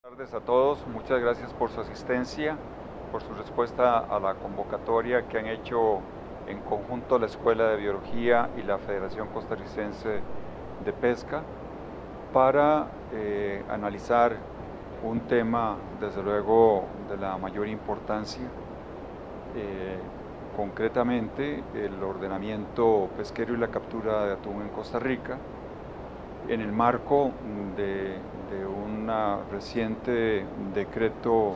Buenas tardes a todos, muchas gracias por su asistencia, por su respuesta a la convocatoria que han hecho en conjunto la Escuela de Biología y la Federación Costarricense de Pesca para analizar un tema desde luego de la mayor importancia, concretamente el ordenamiento pesquero y la captura de atún en Costa Rica, en el marco de un reciente decreto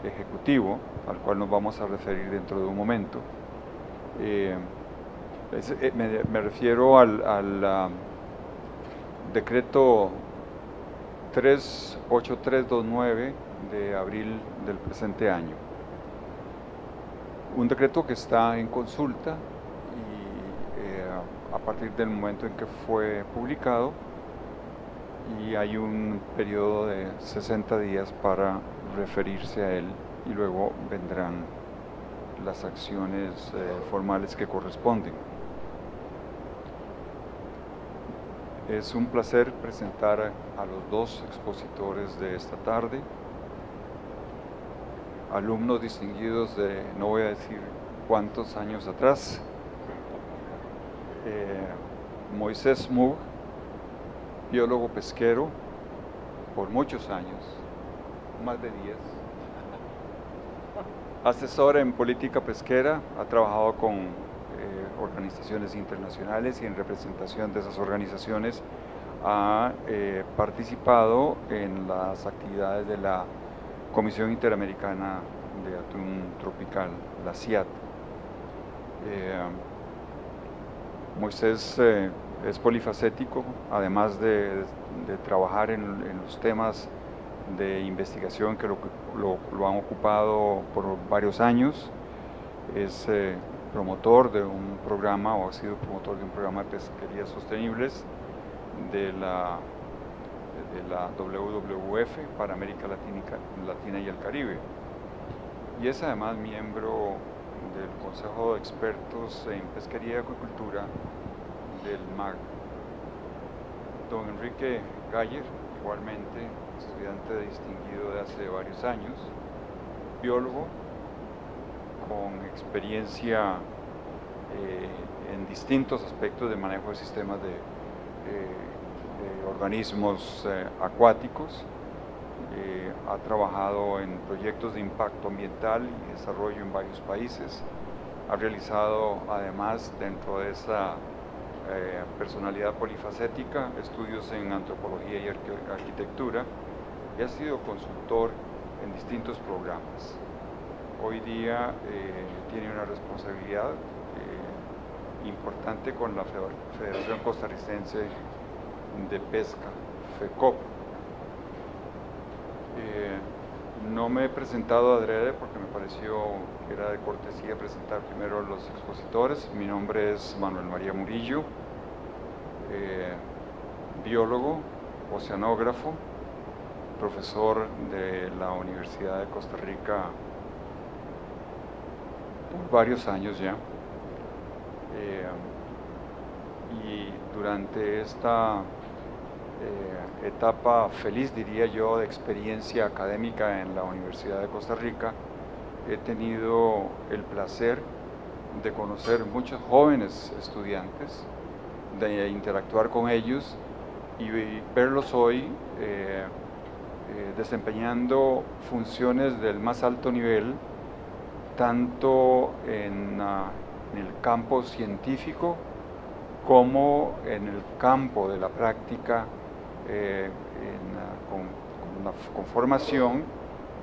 ejecutivo, al cual nos vamos a referir dentro de un momento. Me refiero al decreto 38329 de abril del presente año. Un decreto que está en consulta y a partir del momento en que fue publicado, y hay un periodo de 60 días para referirse a él y luego vendrán las acciones formales que corresponden. Es un placer presentar a los dos expositores de esta tarde, alumnos distinguidos de no voy a decir cuántos años atrás. Moisés Moog, biólogo pesquero por muchos años, más de 10. Asesor en política pesquera, ha trabajado con organizaciones internacionales y en representación de esas organizaciones ha participado en las actividades de la Comisión Interamericana de Atún Tropical, la CIAT. Moisés es polifacético, además de trabajar en los temas de investigación que lo han ocupado por varios años. Es promotor de un programa, o ha sido promotor de un programa de pesquerías sostenibles de la WWF para América Latina y el Caribe. Y es además miembro del Consejo de Expertos en Pesquería y Acuicultura del MAG. Don Enrique Galler, igualmente estudiante distinguido de hace varios años, biólogo con experiencia en distintos aspectos de manejo de sistemas de organismos acuáticos. Ha trabajado en proyectos de impacto ambiental y desarrollo en varios países. Ha realizado además, dentro de esa personalidad polifacética, estudios en antropología y arquitectura, y ha sido consultor en distintos programas. Hoy día tiene una responsabilidad importante con la Federación Costarricense de Pesca, FECOP. No me he presentado adrede porque me pareció que era de cortesía presentar primero a los expositores. Mi nombre es Manuel María Murillo, biólogo, oceanógrafo, profesor de la Universidad de Costa Rica por varios años ya. Y durante esta etapa feliz, diría yo, de experiencia académica en la Universidad de Costa Rica, he tenido el placer de conocer muchos jóvenes estudiantes, de interactuar con ellos y verlos hoy desempeñando funciones del más alto nivel, tanto en el campo científico como en el campo de la práctica, con formación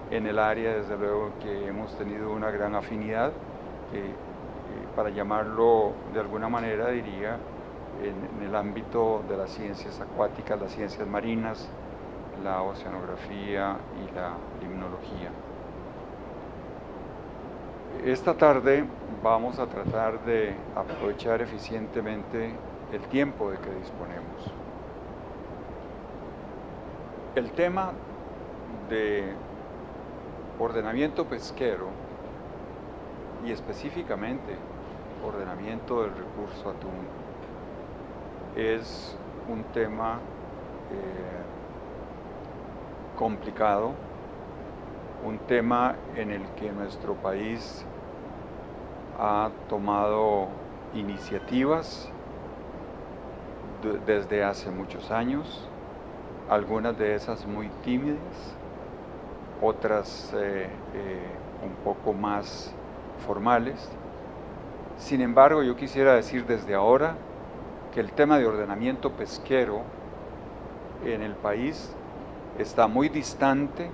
en el área, desde luego, que hemos tenido una gran afinidad, para llamarlo de alguna manera, diría, en el ámbito de las ciencias acuáticas, las ciencias marinas, la oceanografía y la limnología. Esta tarde vamos a tratar de aprovechar eficientemente el tiempo de que disponemos. El tema de ordenamiento pesquero y específicamente ordenamiento del recurso atún es un tema complicado, un tema en el que nuestro país ha tomado iniciativas desde hace muchos años, algunas de esas muy tímidas, otras un poco más formales. Sin embargo, yo quisiera decir desde ahora que el tema de ordenamiento pesquero en el país está muy distante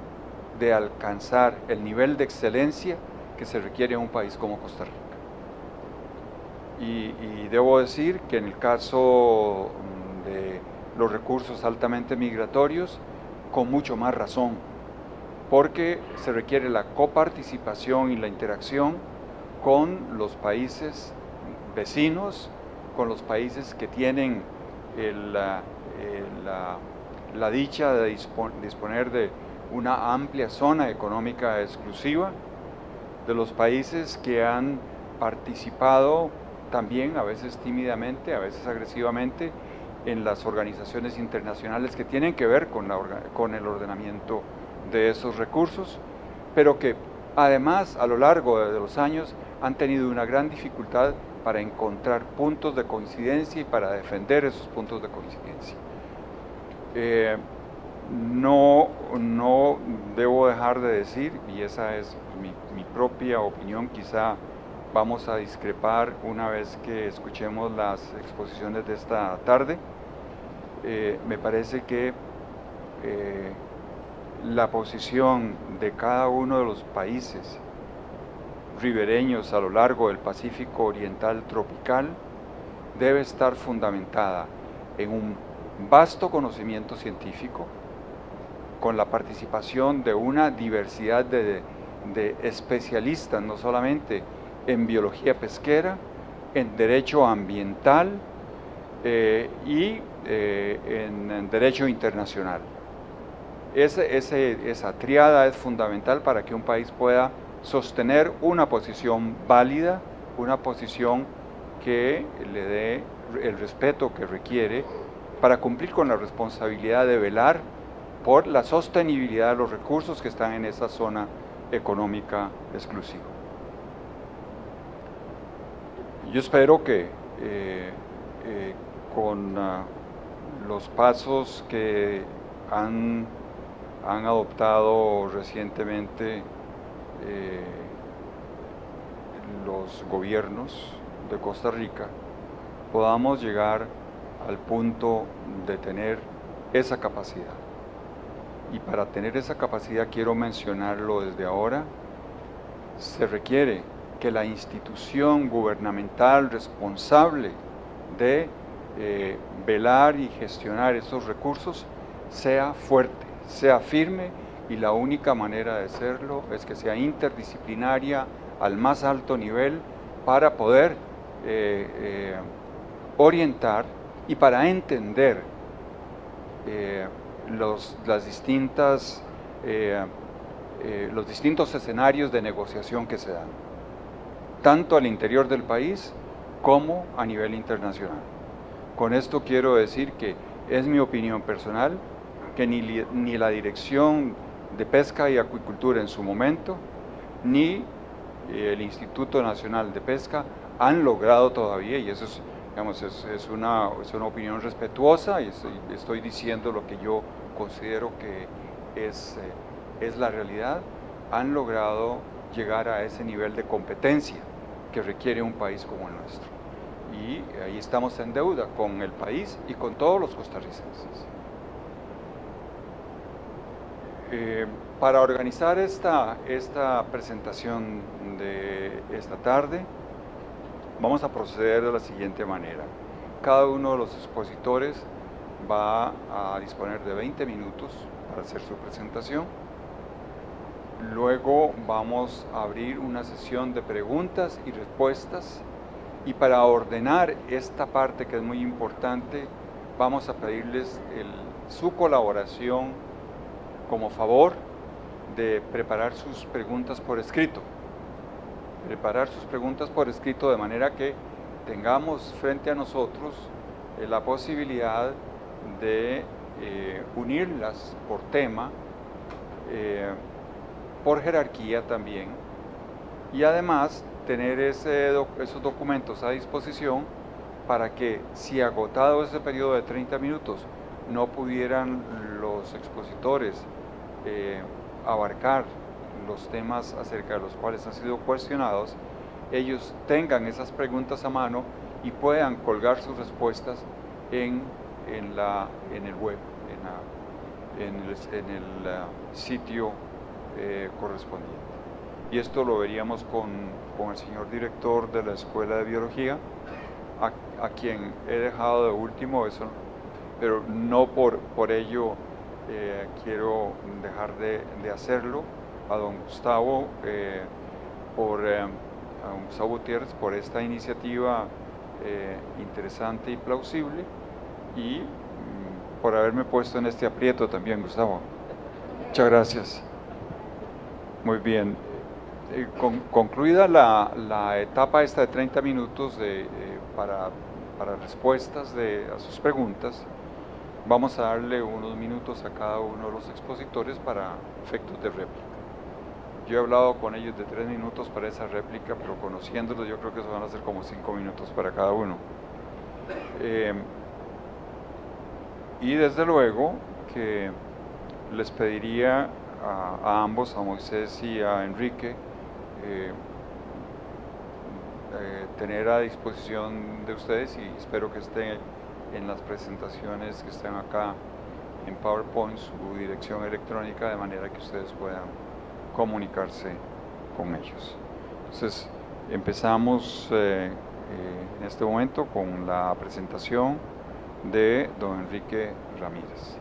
de alcanzar el nivel de excelencia que se requiere en un país como Costa Rica. Y debo decir que en el caso de los recursos altamente migratorios, con mucho más razón, porque se requiere la coparticipación y la interacción con los países vecinos, con los países que tienen la dicha de disponer de una amplia zona económica exclusiva, de los países que han participado también, a veces tímidamente, a veces agresivamente, en las organizaciones internacionales que tienen que ver con el ordenamiento de esos recursos, pero que además a lo largo de los años han tenido una gran dificultad para encontrar puntos de coincidencia y para defender esos puntos de coincidencia. No debo dejar de decir, y esa es mi propia opinión, quizá vamos a discrepar una vez que escuchemos las exposiciones de esta tarde. Me parece que la posición de cada uno de los países ribereños a lo largo del Pacífico Oriental tropical debe estar fundamentada en un vasto conocimiento científico, con la participación de una diversidad de especialistas, no solamente en biología pesquera, en derecho ambiental y en derecho internacional. Esa tríada es fundamental para que un país pueda sostener una posición válida, una posición que le dé el respeto que requiere para cumplir con la responsabilidad de velar por la sostenibilidad de los recursos que están en esa zona económica exclusiva. Yo espero que con los pasos que han adoptado recientemente los gobiernos de Costa Rica, podamos llegar al punto de tener esa capacidad. Y para tener esa capacidad, quiero mencionarlo desde ahora, se requiere que la institución gubernamental responsable de velar y gestionar esos recursos sea fuerte, sea firme, y la única manera de serlo es que sea interdisciplinaria al más alto nivel para poder orientar y para entender los distintos escenarios de negociación que se dan, tanto al interior del país como a nivel internacional. Con esto quiero decir que es mi opinión personal que ni la Dirección de Pesca y Acuicultura en su momento, ni el Instituto Nacional de Pesca han logrado todavía, y eso es, digamos, es una opinión respetuosa, y estoy diciendo lo que yo considero que es la realidad, han logrado llegar a ese nivel de competencia que requiere un país como el nuestro. Y ahí estamos en deuda con el país y con todos los costarricenses. Para organizar esta presentación de esta tarde, vamos a proceder de la siguiente manera. Cada uno de los expositores va a disponer de 20 minutos para hacer su presentación. Luego vamos a abrir una sesión de preguntas y respuestas, y para ordenar esta parte que es muy importante, vamos a pedirles su colaboración como favor de preparar sus preguntas por escrito. Preparar sus preguntas por escrito de manera que tengamos frente a nosotros la posibilidad de unirlas por tema por jerarquía también, y además tener esos documentos a disposición para que, si agotado ese periodo de 30 minutos no pudieran los expositores abarcar los temas acerca de los cuales han sido cuestionados, ellos tengan esas preguntas a mano y puedan colgar sus respuestas en el web, en el sitio correspondiente. Y esto lo veríamos con el señor director de la Escuela de Biología, a quien he dejado de último, pero no por ello quiero dejar de hacerlo, a don Gustavo, a don Gustavo Gutiérrez, por esta iniciativa interesante y plausible, y por haberme puesto en este aprieto también, Gustavo. Muchas gracias. Muy bien. Concluida la etapa esta de 30 minutos para respuestas a sus preguntas, vamos a darle unos minutos a cada uno de los expositores para efectos de réplica. Yo he hablado con ellos de 3 minutos para esa réplica, pero conociéndolos yo creo que eso van a ser como 5 minutos para cada uno. Y desde luego que les pediría a ambos, a Moisés y a Enrique, tener a disposición de ustedes, y espero que esté en las presentaciones que estén acá en PowerPoint, su dirección electrónica, de manera que ustedes puedan comunicarse con ellos. Entonces, empezamos en este momento con la presentación de don Enrique Ramírez.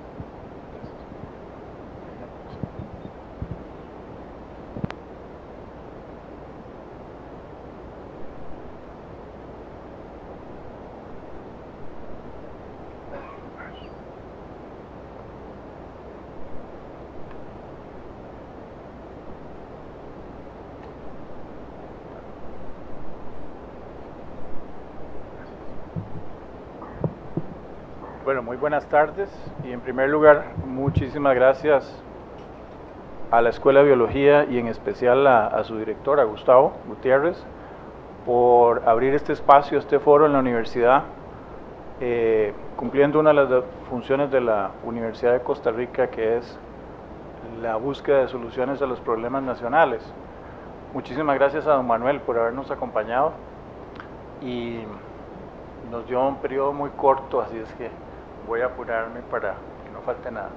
Bueno, muy buenas tardes, y en primer lugar, muchísimas gracias a la Escuela de Biología y en especial a su director, a Gustavo Gutiérrez, por abrir este espacio, este foro en la universidad, cumpliendo una de las funciones de la Universidad de Costa Rica, que es la búsqueda de soluciones a los problemas nacionales. Muchísimas gracias a don Manuel por habernos acompañado, y nos dio un periodo muy corto, así es que voy a apurarme para que no falte nada.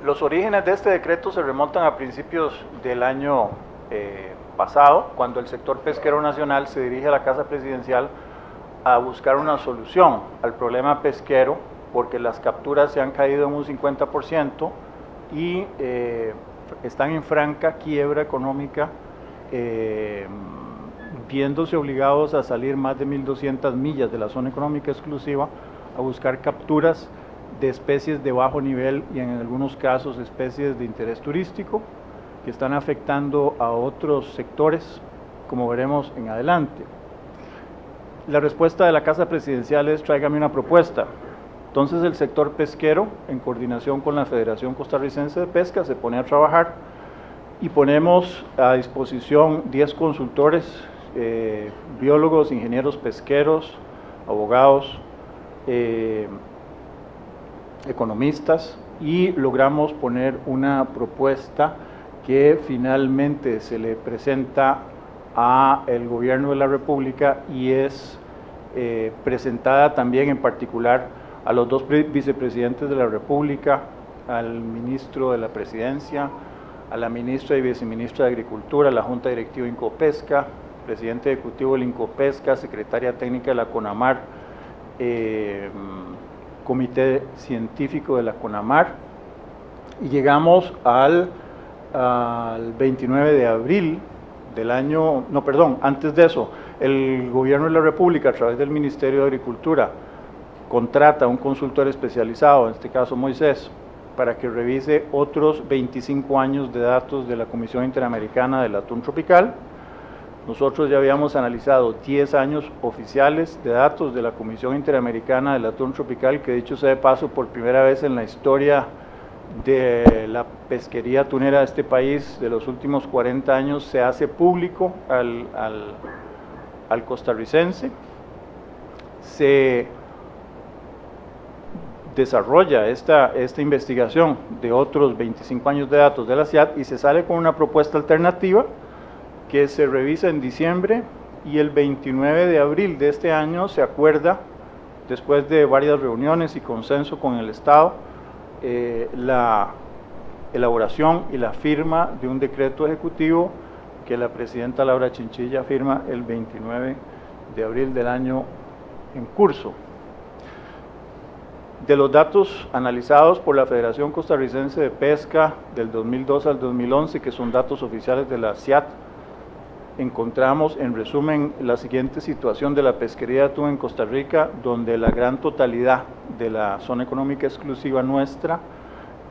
Los orígenes de este decreto se remontan a principios del año pasado, cuando el sector pesquero nacional se dirige a la Casa Presidencial a buscar una solución al problema pesquero, porque las capturas se han caído en un 50% y están en franca quiebra económica, viéndose obligados a salir más de 1.200 millas de la zona económica exclusiva a buscar capturas de especies de bajo nivel y en algunos casos especies de interés turístico que están afectando a otros sectores, como veremos en adelante. La respuesta de la Casa Presidencial es: tráigame una propuesta. Entonces el sector pesquero, en coordinación con la Federación Costarricense de Pesca, se pone a trabajar y ponemos a disposición 10 consultores, biólogos, ingenieros pesqueros, abogados, economistas, y logramos poner una propuesta que finalmente se le presenta a el Gobierno de la República y es presentada también en particular a los 2 vicepresidentes de la República, al ministro de la Presidencia, a la ministra y viceministra de Agricultura, a la Junta Directiva de Incopesca, presidente ejecutivo del Incopesca, secretaria técnica de la CONAMAR, comité científico de la CONAMAR, y llegamos al 29 de abril del año, no, perdón, antes de eso, el Gobierno de la República, a través del Ministerio de Agricultura, contrata a un consultor especializado, en este caso Moisés, para que revise otros 25 años de datos de la Comisión Interamericana del Atún Tropical. Nosotros ya habíamos analizado 10 años oficiales de datos de la Comisión Interamericana del Atún Tropical, que dicho sea de paso, por primera vez en la historia de la pesquería atunera de este país de los últimos 40 años se hace público al costarricense. Se desarrolla esta investigación de otros 25 años de datos de la CIAT y se sale con una propuesta alternativa que se revisa en diciembre, y el 29 de abril de este año se acuerda, después de varias reuniones y consenso con el Estado, la elaboración y la firma de un decreto ejecutivo que la presidenta Laura Chinchilla firma el 29 de abril del año en curso. De los datos analizados por la Federación Costarricense de Pesca del 2002 al 2011, que son datos oficiales de la CIAT, encontramos en resumen la siguiente situación de la pesquería de atún en Costa Rica, donde la gran totalidad de la zona económica exclusiva nuestra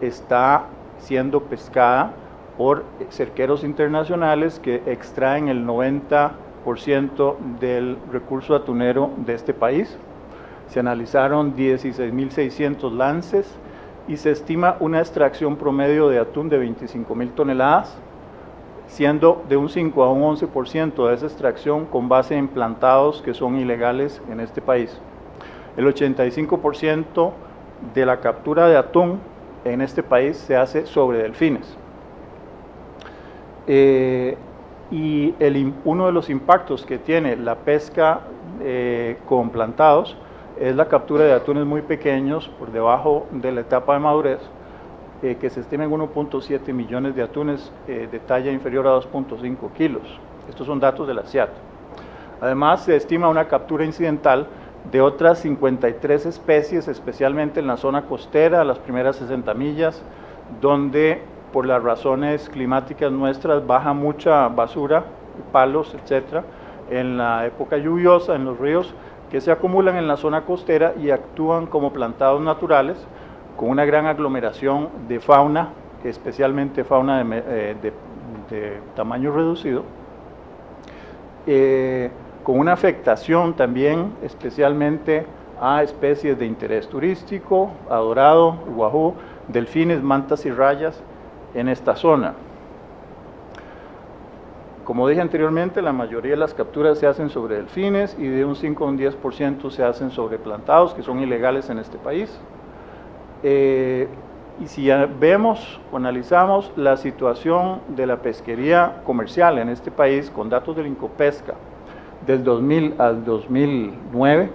está siendo pescada por cerqueros internacionales que extraen el 90% del recurso atunero de este país. Se analizaron 16.600 lances y se estima una extracción promedio de atún de 25.000 toneladas, siendo de un 5 a un 11% de esa extracción con base en plantados que son ilegales en este país. El 85% de la captura de atún en este país se hace sobre delfines. Y uno de los impactos que tiene la pesca con plantados es la captura de atunes muy pequeños, por debajo de la etapa de madurez, que se estiman 1.7 millones de atunes de talla inferior a 2.5 kilos. Estos son datos de la CIAT. Además, se estima una captura incidental de otras 53 especies, especialmente en la zona costera, las primeras 60 millas, donde por las razones climáticas nuestras baja mucha basura, palos, etcétera, en la época lluviosa, en los ríos, que se acumulan en la zona costera y actúan como plantados naturales, con una gran aglomeración de fauna, especialmente fauna de tamaño reducido, con una afectación también especialmente a especies de interés turístico, a dorado, guajú, delfines, mantas y rayas en esta zona. Como dije anteriormente, la mayoría de las capturas se hacen sobre delfines y de un 5 a un 10% se hacen sobre plantados, que son ilegales en este país. Y si ya vemos o analizamos la situación de la pesquería comercial en este país con datos del Incopesca del 2000 al 2009,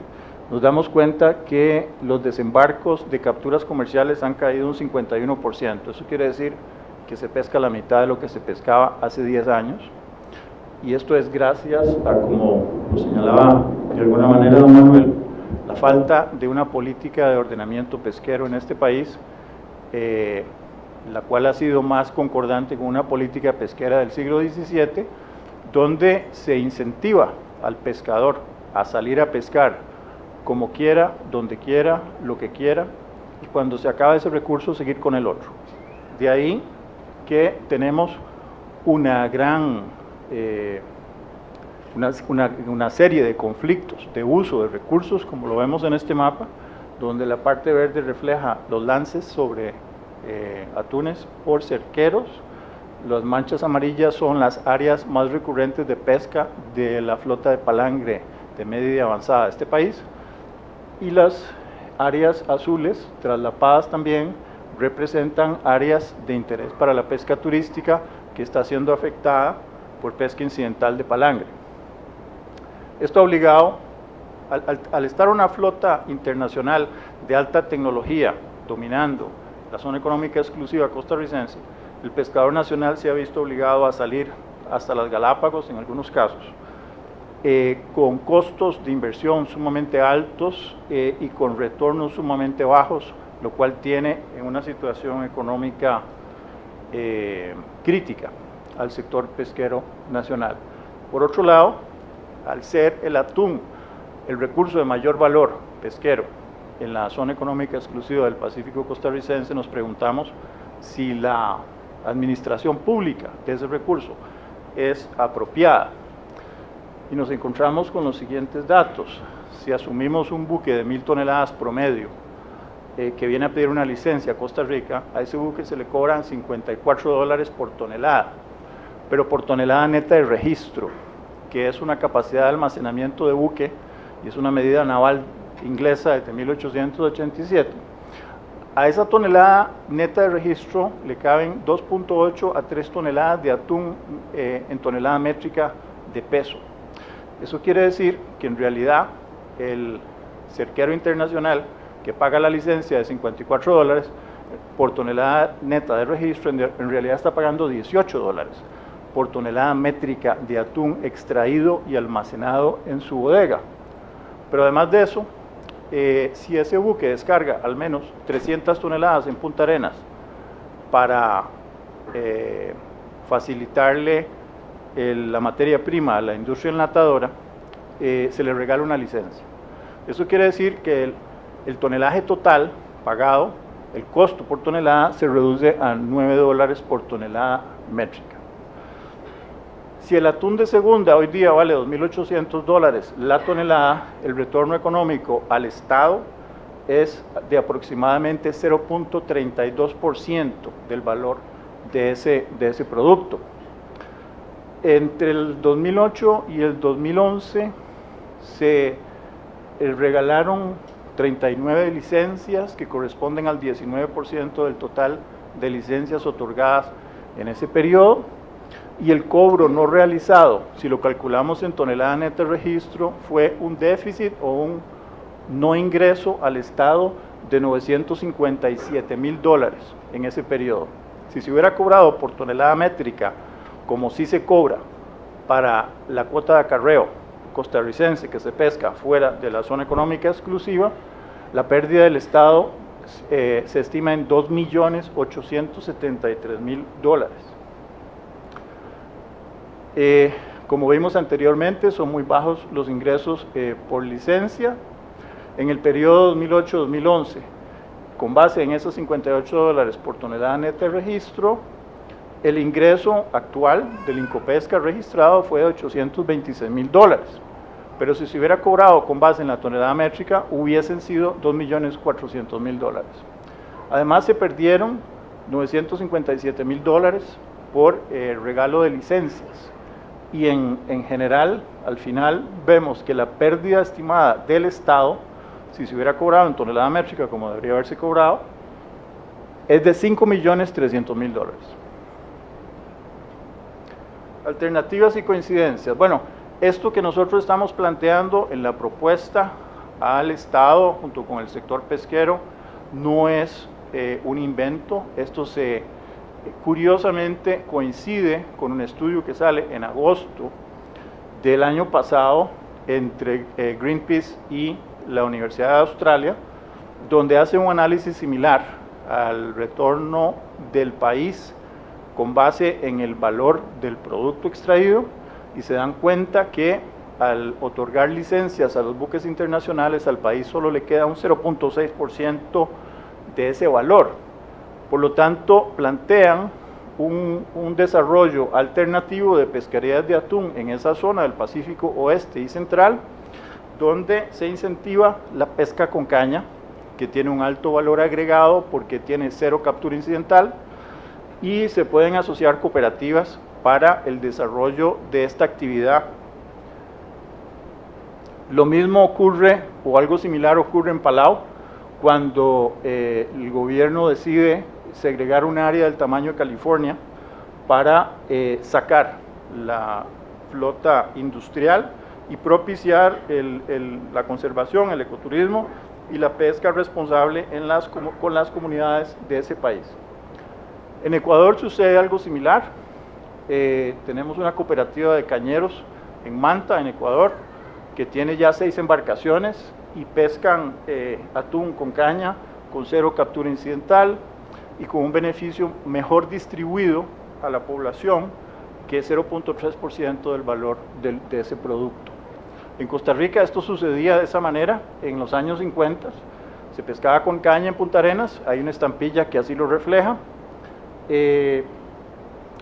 nos damos cuenta que los desembarcos de capturas comerciales han caído un 51%. Eso quiere decir que se pesca la mitad de lo que se pescaba hace 10 años. Y esto es gracias a, como lo señalaba de alguna manera don Manuel, la falta de una política de ordenamiento pesquero en este país, la cual ha sido más concordante con una política pesquera del siglo XVII, donde se incentiva al pescador a salir a pescar como quiera, donde quiera, lo que quiera, y cuando se acaba ese recurso seguir con el otro. De ahí que tenemos una gran una serie de conflictos de uso de recursos, como lo vemos en este mapa, donde la parte verde refleja los lances sobre atunes por cerqueros. Las manchas amarillas son las áreas más recurrentes de pesca de la flota de palangre de media y avanzada de este país, y las áreas azules, traslapadas también, representan áreas de interés para la pesca turística que está siendo afectada por pesca incidental de palangre. Esto ha obligado, al estar una flota internacional de alta tecnología dominando la zona económica exclusiva costarricense, el pescador nacional se ha visto obligado a salir hasta las Galápagos en algunos casos, con costos de inversión sumamente altos y con retornos sumamente bajos, lo cual tiene en una situación económica crítica al sector pesquero nacional. Por otro lado, al ser el atún el recurso de mayor valor pesquero en la zona económica exclusiva del Pacífico costarricense, nos preguntamos si la administración pública de ese recurso es apropiada. Y nos encontramos con los siguientes datos. Si asumimos un buque de 1.000 toneladas promedio que viene a pedir una licencia a Costa Rica, a ese buque se le cobran $54 por tonelada, pero por tonelada neta de registro, que es una capacidad de almacenamiento de buque, y es una medida naval inglesa desde 1887. A esa tonelada neta de registro le caben 2.8 a 3 toneladas de atún en tonelada métrica de peso. Eso quiere decir que en realidad el cerquero internacional que paga la licencia de $54 por tonelada neta de registro, en realidad está pagando $18 por tonelada métrica de atún extraído y almacenado en su bodega. Pero además de eso, si ese buque descarga al menos 300 toneladas en Punta Arenas para facilitarle la materia prima a la industria enlatadora, se le regala una licencia. Eso quiere decir que el tonelaje total pagado, el costo por tonelada, se reduce a $9 por tonelada métrica. Si el atún de segunda hoy día vale $2.800 la tonelada, el retorno económico al Estado es de aproximadamente 0.32% del valor de ese producto. Entre el 2008 y el 2011 se regalaron 39 licencias que corresponden al 19% del total de licencias otorgadas en ese periodo, y el cobro no realizado, si lo calculamos en tonelada neta de registro, fue un déficit o un no ingreso al Estado de $957.000 en ese periodo. Si se hubiera cobrado por tonelada métrica, como sí se cobra para la cuota de acarreo costarricense que se pesca fuera de la zona económica exclusiva, la pérdida del Estado se estima en $2.873.000. Como vimos anteriormente, son muy bajos los ingresos por licencia. En el periodo 2008-2011, con base en esos $58 por tonelada neta de registro, el ingreso actual del Incopesca registrado fue de $826.000, pero si se hubiera cobrado con base en la tonelada métrica, hubiesen sido $2.400.000. Además, se perdieron $957.000 por regalo de licencias. Y en general, al final, vemos que la pérdida estimada del Estado, si se hubiera cobrado en tonelada métrica como debería haberse cobrado, es de $5.300.000. Alternativas y coincidencias. Bueno, esto que nosotros estamos planteando en la propuesta al Estado junto con el sector pesquero no es un invento. Esto curiosamente coincide con un estudio que sale en agosto del año pasado entre Greenpeace y la Universidad de Australia, donde hace un análisis similar al retorno del país con base en el valor del producto extraído, y se dan cuenta que al otorgar licencias a los buques internacionales, al país solo le queda un 0.6% de ese valor. Por lo tanto, plantean un desarrollo alternativo de pesquerías de atún en esa zona del Pacífico Oeste y Central, donde se incentiva la pesca con caña, que tiene un alto valor agregado porque tiene cero captura incidental, y se pueden asociar cooperativas para el desarrollo de esta actividad. Lo mismo ocurre, o algo similar ocurre en Palau, cuando el gobierno decide segregar un área del tamaño de California para sacar la flota industrial y propiciar la conservación, el ecoturismo y la pesca responsable con las comunidades de ese país. En Ecuador sucede algo similar. Tenemos una cooperativa de cañeros en Manta, en Ecuador, que tiene ya 6 embarcaciones y pescan atún con caña, con cero captura incidental y con un beneficio mejor distribuido a la población, que es 0.3% del valor de ese producto. En Costa Rica esto sucedía de esa manera en los años 50, se pescaba con caña en Punta Arenas, hay una estampilla que así lo refleja.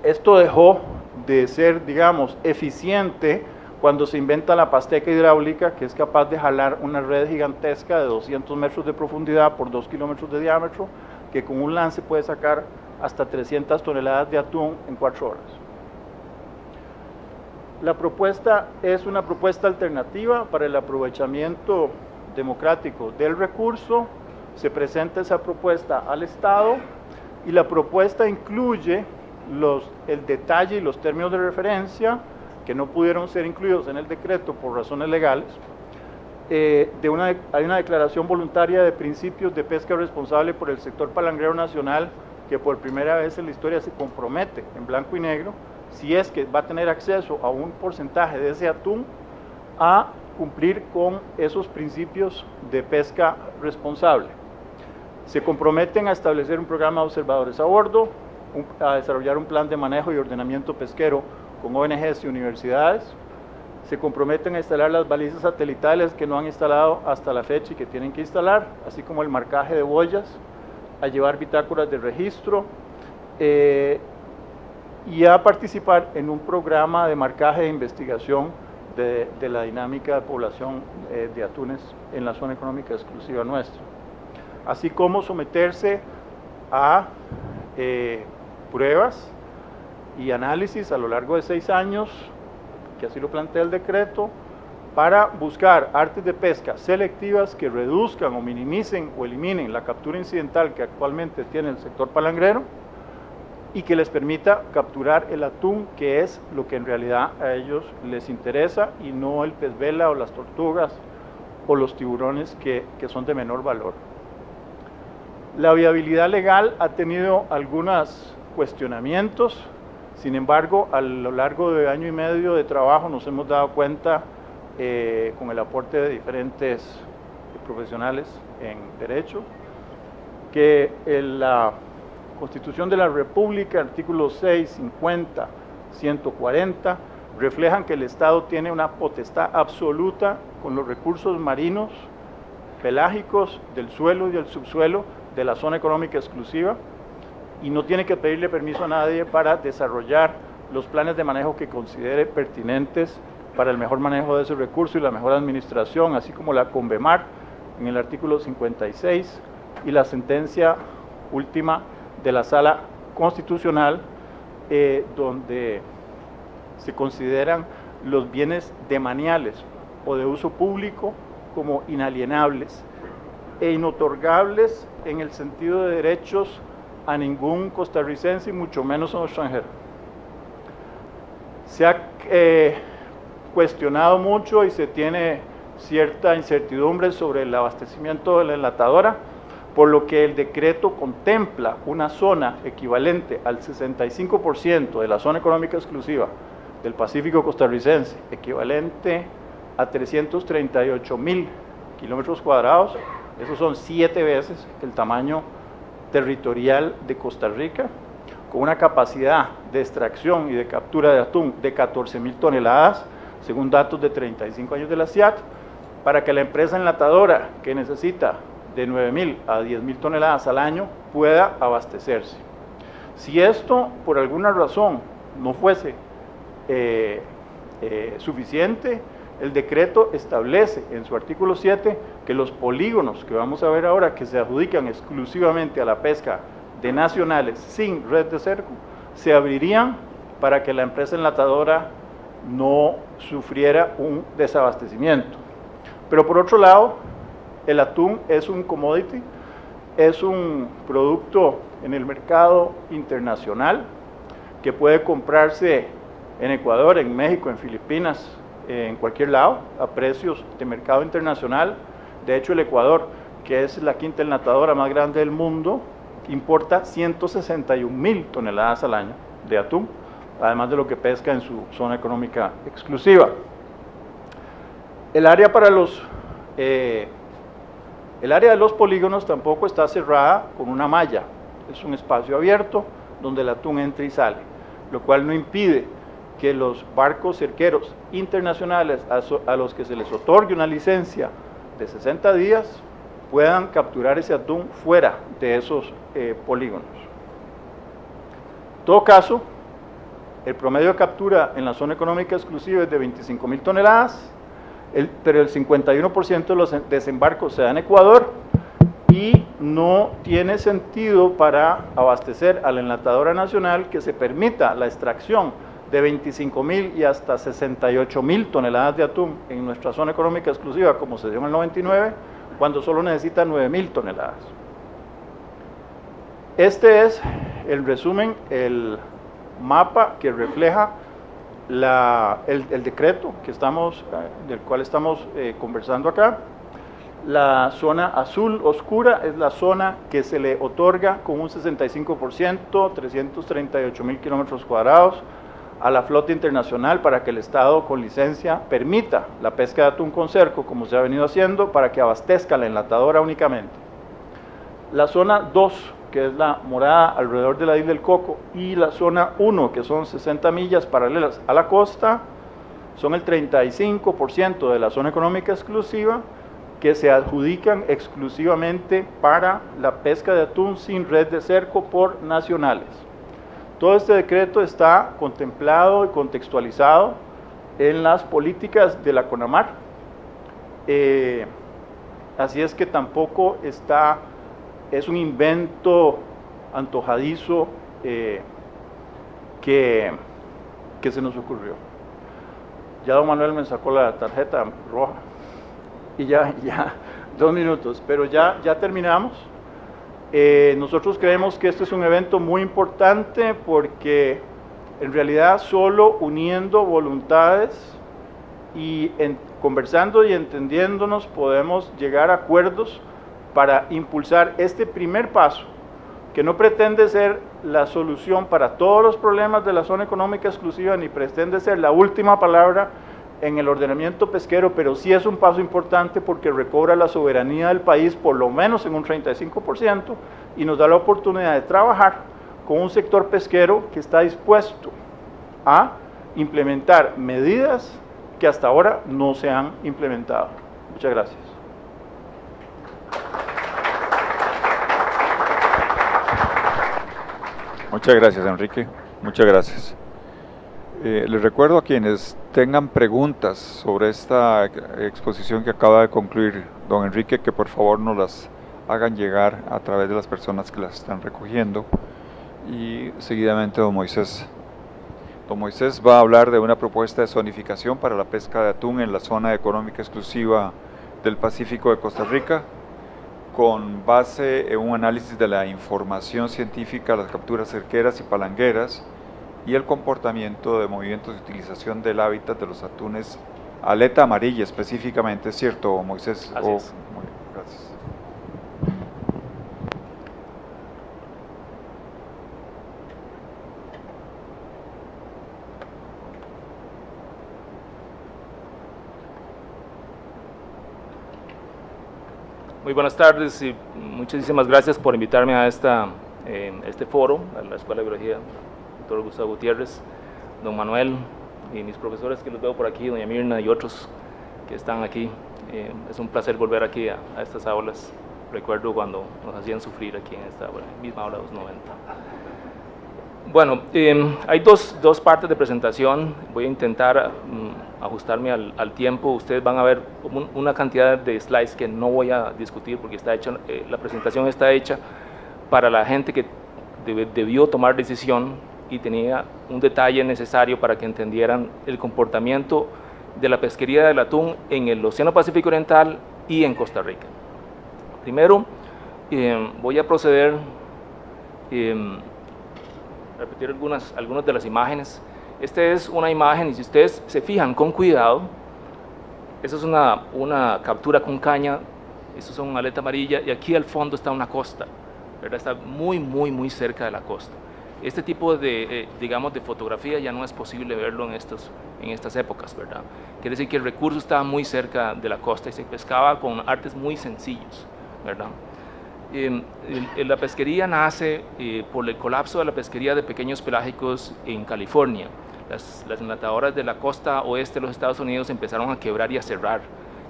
Esto dejó de ser, digamos, eficiente cuando se inventa la pasteca hidráulica, que es capaz de jalar una red gigantesca de 200 metros de profundidad por 2 kilómetros de diámetro, que con un lance puede sacar hasta 300 toneladas de atún en 4 horas. La propuesta es una propuesta alternativa para el aprovechamiento democrático del recurso. Se presenta esa propuesta al Estado y la propuesta incluye el detalle y los términos de referencia que no pudieron ser incluidos en el decreto por razones legales. Hay una declaración voluntaria de principios de pesca responsable por el sector palangrero nacional que por primera vez en la historia se compromete en blanco y negro, si es que va a tener acceso a un porcentaje de ese atún, a cumplir con esos principios de pesca responsable. Se comprometen a establecer un programa de observadores a bordo, a desarrollar un plan de manejo y ordenamiento pesquero con ONGs y universidades. Se comprometen a instalar las balizas satelitales que no han instalado hasta la fecha y que tienen que instalar, así como el marcaje de boyas, a llevar bitácoras de registro y a participar en un programa de marcaje de investigación de la dinámica de población de atunes en la zona económica exclusiva nuestra, así como someterse a pruebas y análisis a lo largo de 6 años, que así lo plantea el decreto, para buscar artes de pesca selectivas que reduzcan o minimicen o eliminen la captura incidental que actualmente tiene el sector palangrero y que les permita capturar el atún, que es lo que en realidad a ellos les interesa, y no el pez vela o las tortugas o los tiburones que son de menor valor. La viabilidad legal ha tenido algunos cuestionamientos. Sin embargo, a lo largo de 1 año y medio de trabajo nos hemos dado cuenta, con el aporte de diferentes profesionales en derecho, que la Constitución de la República, artículos 6, 50, 140, reflejan que el Estado tiene una potestad absoluta con los recursos marinos, pelágicos, del suelo y del subsuelo de la zona económica exclusiva, y no tiene que pedirle permiso a nadie para desarrollar los planes de manejo que considere pertinentes para el mejor manejo de ese recurso y la mejor administración, así como la CONVEMAR en el artículo 56 y la sentencia última de la Sala Constitucional, donde se consideran los bienes demaniales o de uso público como inalienables e inotorgables en el sentido de derechos a ningún costarricense y mucho menos a un extranjero. Se ha cuestionado mucho y se tiene cierta incertidumbre sobre el abastecimiento de la enlatadora, por lo que el decreto contempla una zona equivalente al 65% de la zona económica exclusiva del Pacífico costarricense, equivalente a 338.000 kilómetros cuadrados. Esos son 7 veces el tamaño territorial de Costa Rica, con una capacidad de extracción y de captura de atún de 14.000 toneladas, según datos de 35 años de la CIAT, para que la empresa enlatadora, que necesita de 9.000 a 10.000 toneladas al año, pueda abastecerse. Si esto, por alguna razón, no fuese suficiente, el decreto establece en su artículo 7 que los polígonos que vamos a ver ahora, que se adjudican exclusivamente a la pesca de nacionales sin red de cerco, se abrirían para que la empresa enlatadora no sufriera un desabastecimiento. Pero por otro lado, el atún es un commodity, es un producto en el mercado internacional que puede comprarse en Ecuador, en México, en Filipinas, en cualquier lado, a precios de mercado internacional. De hecho, el Ecuador, que es la quinta enlatadora más grande del mundo, importa 161.000 toneladas al año de atún, además de lo que pesca en su zona económica exclusiva. El área de los polígonos tampoco está cerrada con una malla, es un espacio abierto donde el atún entra y sale, lo cual no impide que los barcos cerqueros internacionales a los que se les otorgue una licencia de 60 días puedan capturar ese atún fuera de esos polígonos. En todo caso, el promedio de captura en la zona económica exclusiva es de 25.000 toneladas, pero el 51% de los desembarcos se da en Ecuador y no tiene sentido para abastecer a la enlatadora nacional que se permita la extracción de 25.000 y hasta 68.000 toneladas de atún en nuestra zona económica exclusiva, como se dio en el 99, cuando solo necesita 9.000 toneladas. Este es el resumen, el mapa que refleja el decreto del cual estamos conversando acá. La zona azul oscura es la zona que se le otorga con un 65%, 338.000 kilómetros cuadrados, a la flota internacional para que el Estado con licencia permita la pesca de atún con cerco, como se ha venido haciendo, para que abastezca la enlatadora únicamente. La zona 2, que es la morada alrededor de la isla del Coco, y la zona 1, que son 60 millas paralelas a la costa, son el 35% de la zona económica exclusiva, que se adjudican exclusivamente para la pesca de atún sin red de cerco por nacionales. Todo este decreto está contemplado y contextualizado en las políticas de la CONAMAR, así es que tampoco es un invento antojadizo que se nos ocurrió. Ya don Manuel me sacó la tarjeta roja y ya 2 minutos, pero ya terminamos. Nosotros creemos que este es un evento muy importante porque en realidad solo uniendo voluntades y conversando y entendiéndonos podemos llegar a acuerdos para impulsar este primer paso, que no pretende ser la solución para todos los problemas de la zona económica exclusiva, ni pretende ser la última palabra en el ordenamiento pesquero, pero sí es un paso importante porque recobra la soberanía del país por lo menos en un 35% y nos da la oportunidad de trabajar con un sector pesquero que está dispuesto a implementar medidas que hasta ahora no se han implementado. Muchas gracias. Muchas gracias, Enrique. Muchas gracias. Les recuerdo a quienes tengan preguntas sobre esta exposición que acaba de concluir don Enrique, que por favor nos las hagan llegar a través de las personas que las están recogiendo. Y seguidamente don Moisés. Don Moisés va a hablar de una propuesta de zonificación para la pesca de atún en la zona económica exclusiva del Pacífico de Costa Rica, con base en un análisis de la información científica, las capturas cerqueras y palangueras, y el comportamiento de movimientos de utilización del hábitat de los atunes aleta amarilla específicamente, ¿es cierto, Moisés? Así es. Muy bien, gracias. Muy buenas tardes y muchísimas gracias por invitarme a este foro, a la Escuela de Biología, doctor Gustavo Gutiérrez, don Manuel y mis profesores que los veo por aquí, doña Mirna y otros que están aquí. Es un placer volver aquí a estas aulas. Recuerdo cuando nos hacían sufrir aquí en esta misma aula de los 90. Bueno, hay dos partes de presentación. Voy a intentar ajustarme al tiempo. Ustedes van a ver una cantidad de slides que no voy a discutir porque está hecha, la presentación está hecha para la gente que debió tomar decisión y tenía un detalle necesario para que entendieran el comportamiento de la pesquería del atún en el Océano Pacífico Oriental y en Costa Rica. Primero, voy a proceder a repetir algunas de las imágenes. Esta es una imagen y si ustedes se fijan con cuidado, esa es una captura con caña, eso es una aleta amarilla y aquí al fondo está una costa, ¿verdad? Está muy cerca de la costa. Este tipo de, digamos, de fotografía ya no es posible verlo en estas épocas, ¿verdad? Quiere decir que el recurso estaba muy cerca de la costa y se pescaba con artes muy sencillos, ¿verdad? La pesquería nace por el colapso de la pesquería de pequeños pelágicos en California. Las enlatadoras de la costa oeste de los Estados Unidos empezaron a quebrar y a cerrar.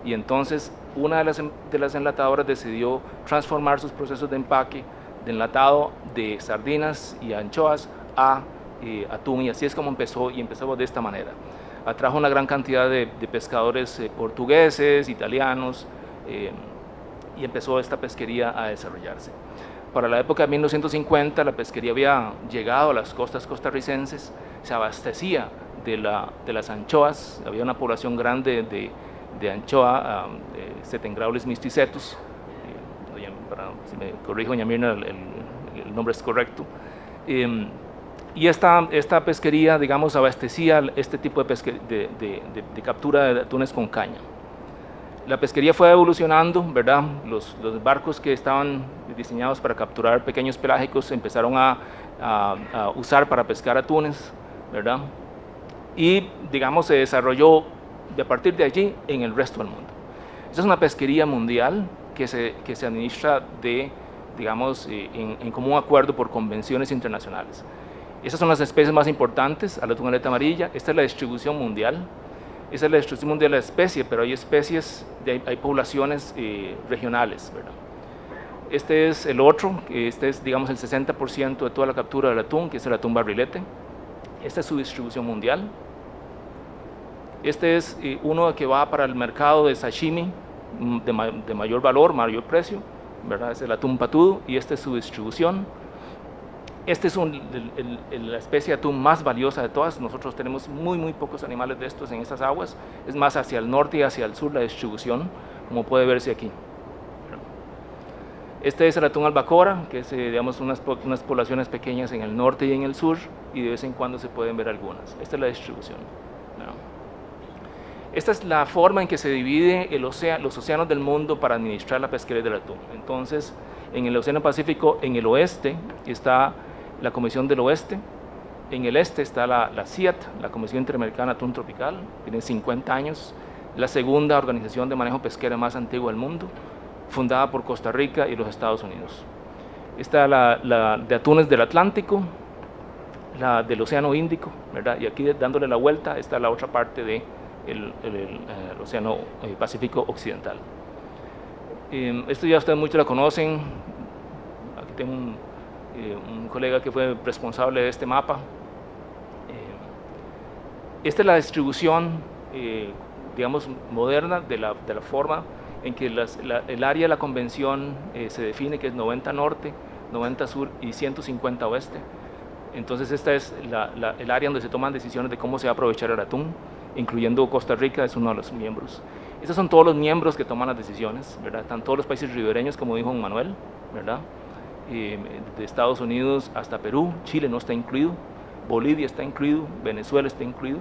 Y entonces una de las enlatadoras decidió transformar sus procesos de empaque de enlatado de sardinas y anchoas a atún, y así es como empezó, y empezamos de esta manera. Atrajo una gran cantidad de pescadores portugueses, italianos, y empezó esta pesquería a desarrollarse. Para la época de 1950 la pesquería había llegado a las costas costarricenses, se abastecía de las anchoas, había una población grande de anchoa, Setengraulis mysticetus, si me corrijo doña Mirna, el nombre es correcto, y esta pesquería, digamos, abastecía este tipo de captura de atunes con caña. La pesquería fue evolucionando, ¿verdad? Los barcos que estaban diseñados para capturar pequeños pelágicos empezaron a usar para pescar atunes, ¿verdad? Y, digamos, se desarrolló a partir de allí en el resto del mundo. Esta es una pesquería mundial que se administra digamos, en común acuerdo por convenciones internacionales. Estas son las especies más importantes, al atún aleta amarilla. Esta es la distribución mundial. Esa es la distribución mundial de la especie, pero hay especies, hay poblaciones regionales, ¿verdad? Este es el otro, este es, digamos, el 60% de toda la captura del atún, que es el atún barrilete. Esta es su distribución mundial. Este es uno que va para el mercado de sashimi de mayor valor, mayor precio, ¿verdad? Es el atún patudo, y esta es su distribución. Este es la especie de atún más valiosa de todas. Nosotros tenemos muy pocos animales de estos en estas aguas. Es más hacia el norte y hacia el sur la distribución, como puede verse aquí. Este es el atún albacora, que es, digamos, unas poblaciones pequeñas en el norte y en el sur, y de vez en cuando se pueden ver algunas. Esta es la distribución. Esta es la forma en que se divide los océanos del mundo para administrar la pesquería del atún. Entonces, en el Océano Pacífico, en el oeste, está la Comisión del Oeste. En el este está la CIAT, la Comisión Interamericana de Atún Tropical, tiene 50 años, la segunda organización de manejo pesquero más antigua del mundo, fundada por Costa Rica y los Estados Unidos. Está la de atunes del Atlántico, la del Océano Índico, ¿verdad? Y aquí, dándole la vuelta, está la otra parte del Océano Pacífico Occidental. Esto ya ustedes muchos la conocen. Aquí tengo un colega que fue responsable de este mapa. Esta es la distribución, digamos, moderna de la forma en que el área de la convención se define, que es 90 norte, 90 sur y 150 oeste. Entonces esta es el área donde se toman decisiones de cómo se va a aprovechar el atún, incluyendo Costa Rica, es uno de los miembros. Estos son todos los miembros que toman las decisiones, ¿verdad? Están todos los países ribereños, como dijo don Manuel, ¿verdad? De Estados Unidos hasta Perú, Chile no está incluido, Bolivia está incluido, Venezuela está incluido,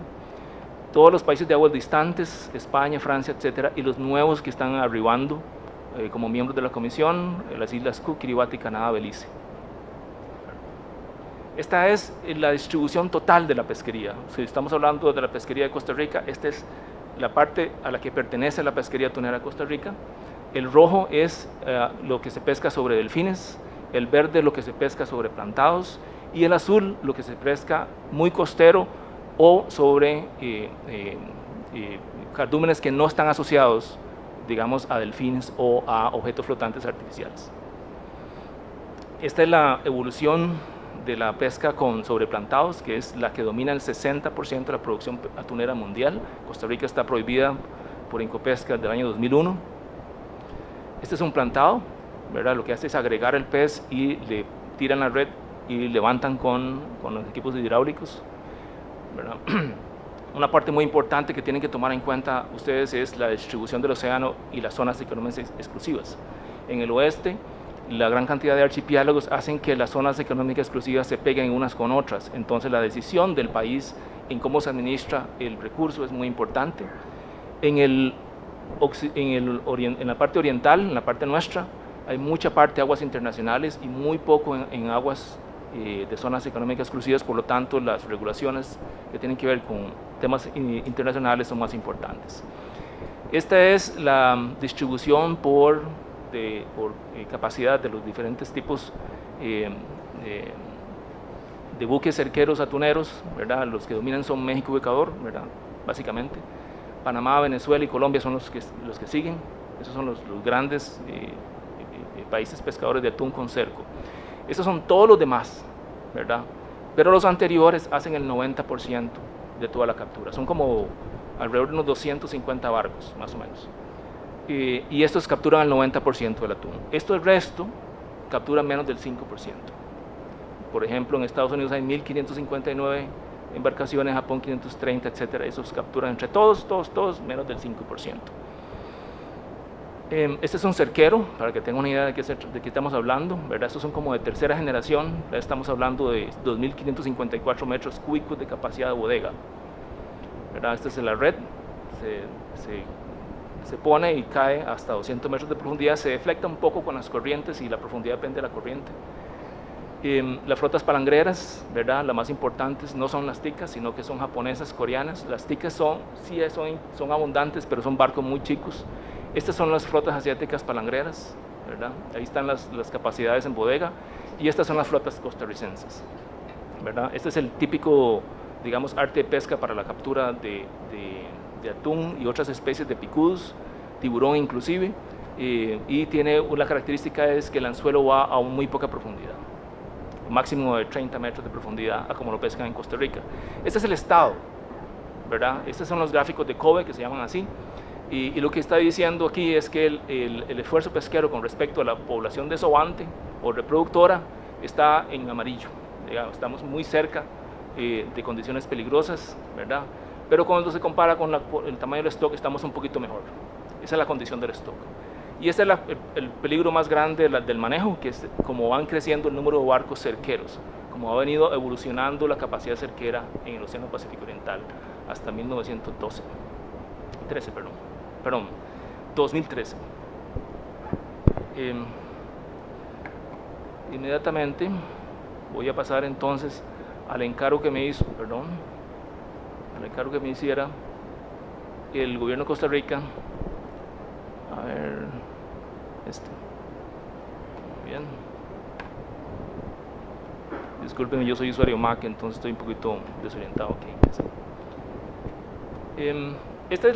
todos los países de aguas distantes, España, Francia, etcétera, y los nuevos que están arribando como miembros de la comisión, las Islas Cook, Kiribati, Canadá, Belice. Esta es la distribución total de la pesquería. Si estamos hablando de la pesquería de Costa Rica, esta es la parte a la que pertenece la pesquería atunera de Costa Rica. El rojo es lo que se pesca sobre delfines, el verde lo que se pesca sobre plantados, y el azul lo que se pesca muy costero o sobre cardúmenes que no están asociados, digamos, a delfines o a objetos flotantes artificiales. Esta es la evolución de la pesca con sobreplantados, que es la que domina el 60% de la producción atunera mundial. Costa Rica está prohibida por Incopesca desde el año 2001. Este es un plantado, ¿verdad? Lo que hace es agregar el pez y le tiran la red y levantan con los equipos hidráulicos, ¿verdad? Una parte muy importante que tienen que tomar en cuenta ustedes es la distribución del océano y las zonas económicas exclusivas. En el oeste, la gran cantidad de archipiélagos hacen que las zonas económicas exclusivas se peguen unas con otras, entonces la decisión del país en cómo se administra el recurso es muy importante. En la parte oriental, en la parte nuestra, hay mucha parte de aguas internacionales y muy poco en aguas de zonas económicas exclusivas, por lo tanto las regulaciones que tienen que ver con temas internacionales son más importantes. Esta es la distribución por capacidad de los diferentes tipos de buques cerqueros atuneros, ¿verdad? Los que dominan son México y Ecuador, ¿verdad? Básicamente. Panamá, Venezuela y Colombia son los que siguen. Esos son los grandes países pescadores de atún con cerco. Estos son todos los demás, ¿verdad? pero los anteriores hacen el 90% de toda la captura. Son como alrededor de unos 250 barcos, más o menos. Y estos capturan el 90% del atún. El resto capturan menos del 5%. Por ejemplo, en Estados Unidos hay 1.559 embarcaciones, Japón 530, etcétera. Esos capturan entre todos menos del 5%. Este es un cerquero, para que tengan una idea de qué estamos hablando, ¿verdad? Estos son como de tercera generación, estamos hablando de 2.554 metros cúbicos de capacidad de bodega, ¿verdad? Esta es la red, se pone y cae hasta 200 metros de profundidad, se deflecta un poco con las corrientes y la profundidad depende de la corriente. Las flotas palangreras, ¿verdad? Las más importantes no son las ticas, sino que son japonesas, coreanas. Las ticas son abundantes, pero son barcos muy chicos. Estas son las flotas asiáticas palangreras, ¿verdad? Ahí están las capacidades en bodega, y estas son las flotas costarricenses, ¿verdad? Este es el típico, digamos, arte de pesca para la captura de atún y otras especies de picudos, tiburón inclusive, y tiene una característica, es que el anzuelo va a muy poca profundidad, máximo de 30 metros de profundidad, a como lo pescan en Costa Rica. Este es el estado, ¿verdad? Estos son los gráficos de COBE, que se llaman así. Y lo que está diciendo aquí es que el esfuerzo pesquero con respecto a la población desobante o reproductora está en amarillo. Digamos, estamos muy cerca de condiciones peligrosas, ¿verdad? Pero cuando se compara con el tamaño del stock, estamos un poquito mejor. Esa es la condición del stock. Y ese es el peligro más grande del manejo, que es como van creciendo el número de barcos cerqueros, como ha venido evolucionando la capacidad cerquera en el Océano Pacífico Oriental hasta 2013. Inmediatamente voy a pasar entonces al encargo que me hiciera el gobierno de Costa Rica. A ver, muy bien. Disculpen, yo soy usuario Mac, entonces estoy un poquito desorientado aquí. Esta es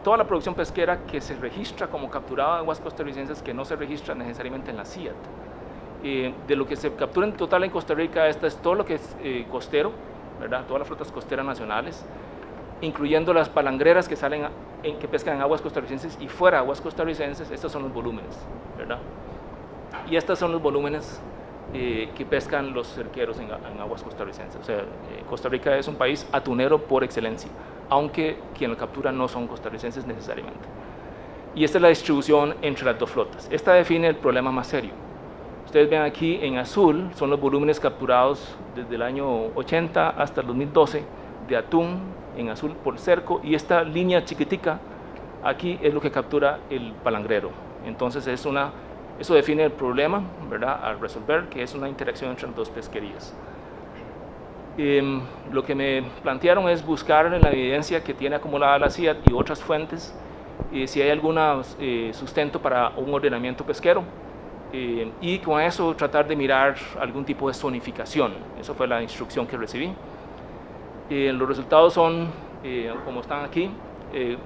toda la producción pesquera que se registra como capturada en aguas costarricenses, que no se registra necesariamente en la CIAT. De lo que se captura en total en Costa Rica, esta es todo lo que es costero, ¿verdad? Todas las flotas costeras nacionales, incluyendo las palangreras que que pescan en aguas costarricenses y fuera de aguas costarricenses. Estos son los volúmenes, ¿verdad? Y estos son los volúmenes que pescan los cerqueros en aguas costarricenses. O sea, Costa Rica es un país atunero por excelencia, aunque quien lo captura no son costarricenses necesariamente. Y esta es la distribución entre las dos flotas. Esta define el problema más serio. Ustedes ven aquí en azul, son los volúmenes capturados desde el año 80 hasta el 2012 de atún en azul por cerco, y esta línea chiquitica aquí es lo que captura el palangrero. Entonces eso define el problema, ¿verdad?, al resolver, que es una interacción entre las dos pesquerías. Lo que me plantearon es buscar en la evidencia que tiene acumulada la CIAT y otras fuentes si hay algún sustento para un ordenamiento pesquero, y con eso tratar de mirar algún tipo de zonificación. Eso fue la instrucción que recibí. Los resultados son, como están aquí,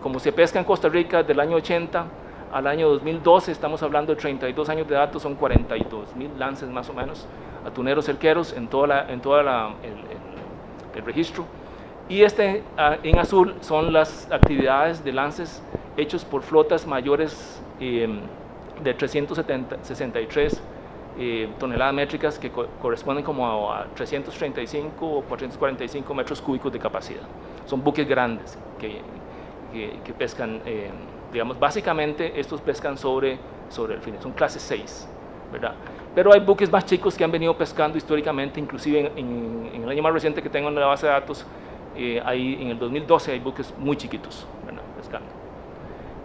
como se pesca en Costa Rica del año 80 al año 2012, estamos hablando de 32 años de datos, son 42.000 lances más o menos, atuneros cerqueros en todo el registro. Y en azul son las actividades de lances hechos por flotas mayores de 363 toneladas métricas, que corresponden como a 335 o 445 metros cúbicos de capacidad. Son buques grandes que pescan, digamos, básicamente estos pescan sobre el fin, son clase 6, ¿verdad? Pero hay buques más chicos que han venido pescando históricamente, inclusive en el año más reciente que tengo en la base de datos, en el 2012 hay buques muy chiquitos, ¿verdad?, pescando.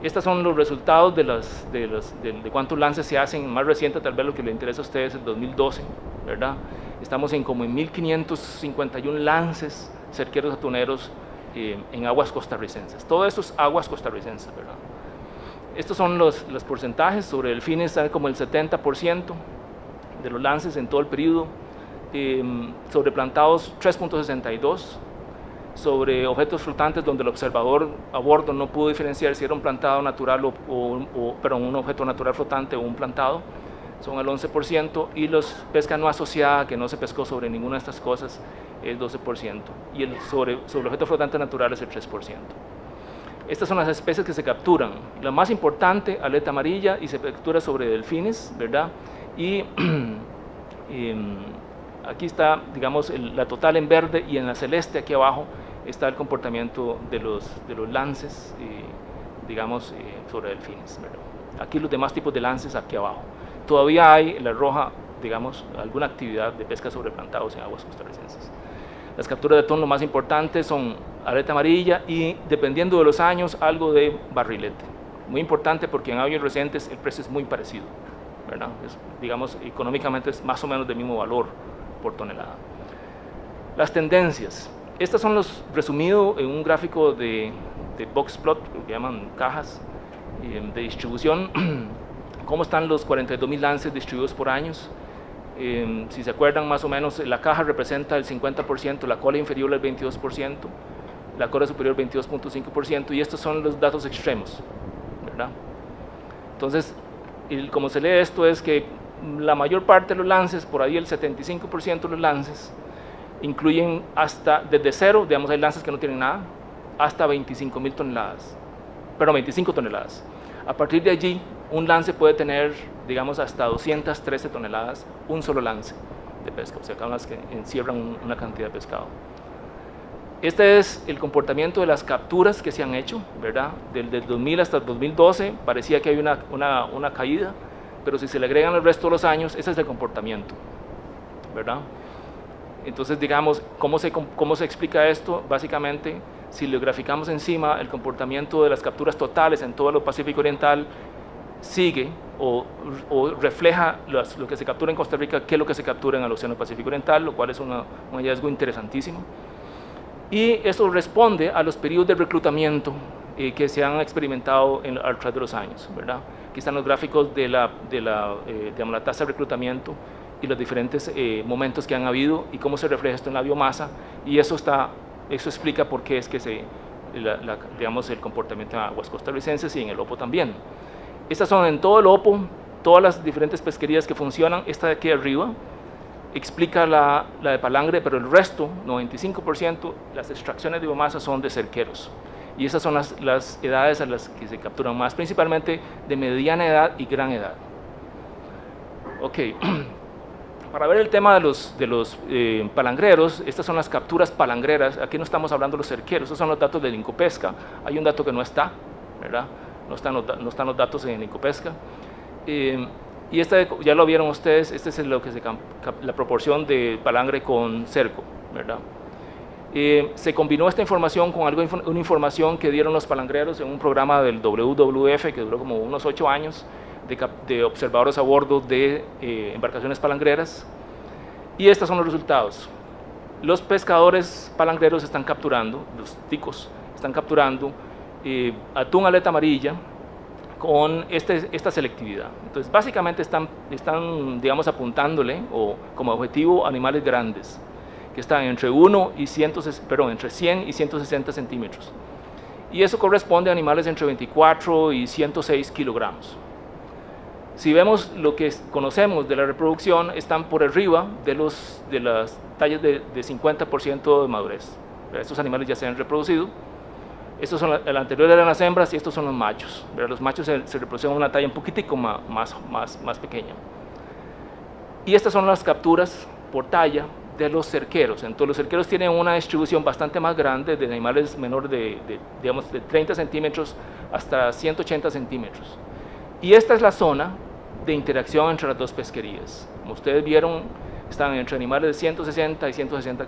Estos son los resultados de cuántos lances se hacen. Más reciente, tal vez lo que le interesa a ustedes, es el 2012, ¿verdad? Estamos como en 1.551 lances cerqueros atuneros en aguas costarricenses. Todo esto es aguas costarricenses, ¿verdad? Estos son los porcentajes. Sobre delfines está como el 70% de los lances en todo el periodo. Sobre plantados, 3.62. Sobre objetos flotantes, donde el observador a bordo no pudo diferenciar si era un plantado natural un objeto natural flotante o un plantado, son el 11%, y los pesca no asociada, que no se pescó sobre ninguna de estas cosas, es 12%, y el sobre objeto flotante natural es el 3%. Estas son las especies que se capturan. La más importante, aleta amarilla, y se captura sobre delfines, ¿verdad? Y aquí está, digamos, la total en verde, y en la celeste aquí abajo está el comportamiento de los lances, digamos, sobre delfines, ¿verdad? Aquí los demás tipos de lances aquí abajo. Todavía hay en la roja, digamos, alguna actividad de pesca sobre plantados en aguas costarricenses. Las capturas de atún, lo más importante, son aleta amarilla y, dependiendo de los años, algo de barrilete. Muy importante porque en años recientes el precio es muy parecido, ¿verdad? Digamos, económicamente es más o menos del mismo valor por tonelada. Las tendencias. Estas son los resumidos en un gráfico de box plot, que llaman cajas de distribución. Cómo están los 42.000 lances distribuidos por años. Si se acuerdan, más o menos, la caja representa el 50%, la cola inferior el 22%, la cola superior 22.5%, y estos son los datos extremos, ¿verdad? Entonces, como se lee esto, es que la mayor parte de los lances, por ahí el 75% de los lances, incluyen hasta, desde cero, digamos, hay lances que no tienen nada, hasta 25.000 toneladas, perdón, 25 toneladas. A partir de allí, un lance puede tener, digamos, hasta 213 toneladas, un solo lance de pesca, o sea, cada vez que encierran una cantidad de pescado. Este es el comportamiento de las capturas que se han hecho, ¿verdad? Desde 2000 hasta el 2012 parecía que hay una caída, pero si se le agregan el resto de los años, ese es el comportamiento, ¿verdad? Entonces, digamos, ¿cómo se explica esto? Básicamente, si lo graficamos encima, el comportamiento de las capturas totales en todo el Pacífico Oriental sigue o refleja lo que se captura en Costa Rica, que es lo que se captura en el Océano Pacífico Oriental, lo cual es un hallazgo interesantísimo. Y eso responde a los periodos de reclutamiento que se han experimentado a través de los años, ¿verdad? Aquí están los gráficos de la tasa de reclutamiento y los diferentes momentos que han habido y cómo se refleja esto en la biomasa, y eso explica por qué es que digamos, el comportamiento en aguas costarricenses y en el OPO también. Estas son en todo el OPO, todas las diferentes pesquerías que funcionan. Esta de aquí arriba explica la de palangre, pero el resto, 95%, las extracciones de biomasa son de cerqueros. Y esas son las edades a las que se capturan más, principalmente de mediana edad y gran edad. Ok, para ver el tema de los palangreros, estas son las capturas palangreras. Aquí no estamos hablando de los cerqueros, estos son los datos de Incopesca. Hay un dato que no está, ¿verdad? No están los datos en Incopesca. Y ya lo vieron ustedes, este es la proporción de palangre con cerco, ¿verdad? Se combinó esta información con una información que dieron los palangreros en un programa del WWF que duró como unos 8 años, de observadores a bordo de embarcaciones palangreras, y estos son los resultados. Los pescadores palangreros están capturando, los ticos están capturando atún aleta amarilla con esta selectividad. Entonces, básicamente están digamos, apuntándole como objetivo animales grandes, que están entre 100 y 160 centímetros. Y eso corresponde a animales entre 24 y 106 kilogramos. Si vemos lo que conocemos de la reproducción, están por arriba de las tallas de 50% de madurez. Estos animales ya se han reproducido. El anterior eran las hembras y estos son los machos. Los machos se reproducen a una talla un poquitico más pequeña. Y estas son las capturas por talla de los cerqueros. Entonces los cerqueros tienen una distribución bastante más grande de animales menores digamos, de 30 centímetros hasta 180 centímetros. Y esta es la zona de interacción entre las dos pesquerías. Como ustedes vieron, están entre animales de 160 y 160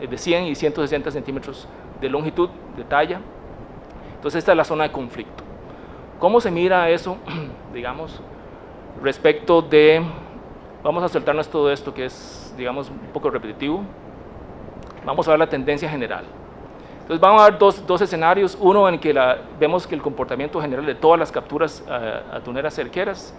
de 100 y 160 centímetros de longitud, de talla. Entonces esta es la zona de conflicto. ¿Cómo se mira eso, digamos, respecto de... Vamos a saltarnos todo esto que es, digamos, un poco repetitivo. Vamos a ver la tendencia general. Entonces vamos a ver dos escenarios. Uno en que vemos que el comportamiento general de todas las capturas atuneras cerqueras,